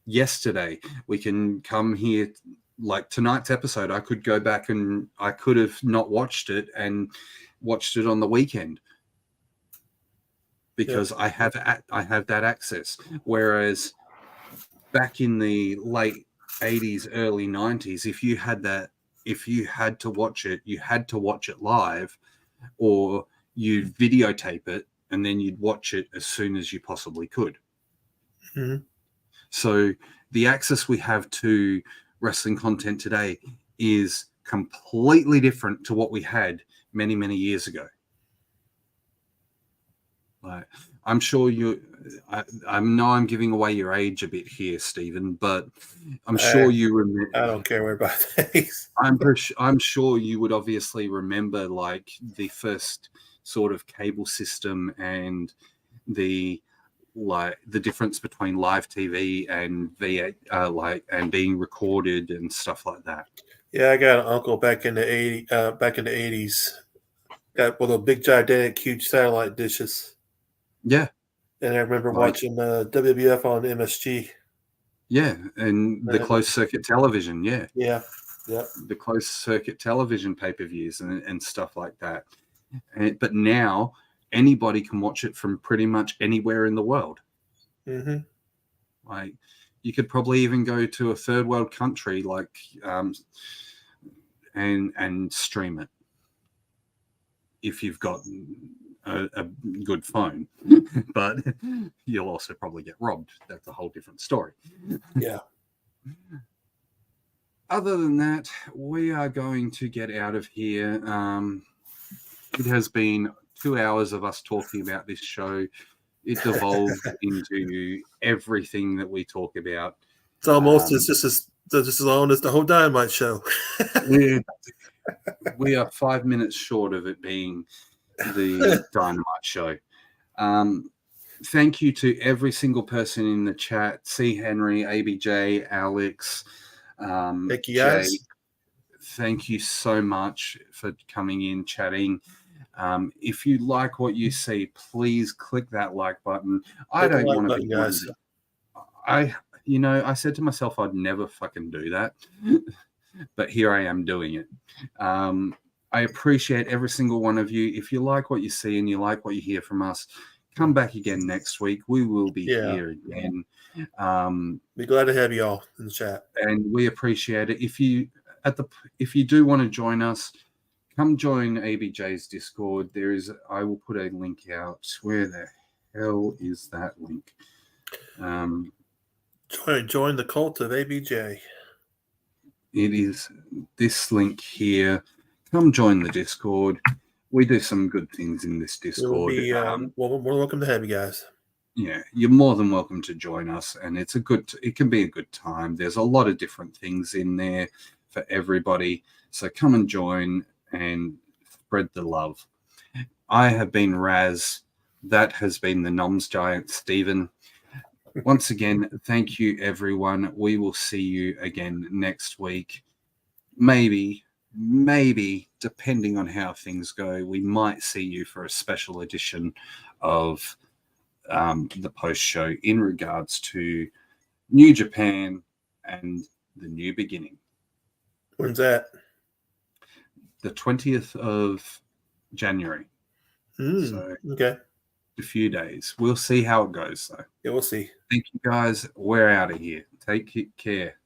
A: yesterday. We can come here, like tonight's episode, I could go back and I could have not watched it and watched it on the weekend because I have that access. Whereas back in the late 80s, early 90s, if you had to watch it, you had to watch it live, or you'd videotape it and then you'd watch it as soon as you possibly could.
B: Mm-hmm.
A: So the access we have to wrestling content today is completely different to what we had many, many years ago. I'm sure I know I'm giving away your age a bit here, Stephen, but I'm sure you remember.
B: I don't care about things.
A: I'm sure you would obviously remember like the first sort of cable system and the difference between live TV and V8, and being recorded and stuff like that.
B: Yeah, I got an uncle back in the 80s. Got one of the big, gigantic, huge satellite dishes.
A: Yeah.
B: And I remember watching WWF on MSG.
A: Yeah, and the closed circuit television, yeah.
B: Yeah, yep.
A: The closed circuit television pay-per-views and stuff like that. But now anybody can watch it from pretty much anywhere in the world.
B: Mm-hmm.
A: Like you could probably even go to a third world country and stream it if you've got a good phone. But you'll also probably get robbed. That's a whole different story.
B: Yeah.
A: Other than that, we are going to get out of here. It has been 2 hours of us talking about this show. It devolved into everything that we talk about.
B: It's almost it's just as long as the whole Dynamite show.
A: We are 5 minutes short of it being the Dynamite show. Thank you to every single person in the chat. C. Henry, ABJ, Alex,
B: Thank you,
A: Jay.
B: guys.
A: Thank you so much for coming in, chatting. If you like what you see, please click that like button. I don't want to be
B: guys.
A: I said to myself I'd never fucking do that, but here I am doing it. I appreciate every single one of you. If you like what you see and you like what you hear from us, come back again next week. We will be here again.
B: Be glad to have you all in the chat,
A: and we appreciate it. If you do want to join us, come join ABJ's Discord. I will put a link out. Where the hell is that link?
B: Join the cult of ABJ.
A: It is this link here. Come join the Discord. We do some good things in this Discord.
B: We're welcome to have you guys.
A: Yeah, you're more than welcome to join us, and it can be a good time. There's a lot of different things in there for everybody. So come and join and spread the love. I have been Raz. That has been the Noms Giant, Stephen. Once again, thank you, everyone. We will see you again next week. Maybe, depending on how things go, we might see you for a special edition of the post show in regards to New Japan and the New Beginning.
B: When's that?
A: The 20th of January.
B: So, okay.
A: A few days. We'll see how it goes, though.
B: Yeah, we'll see.
A: Thank you, guys. We're out of here. Take care.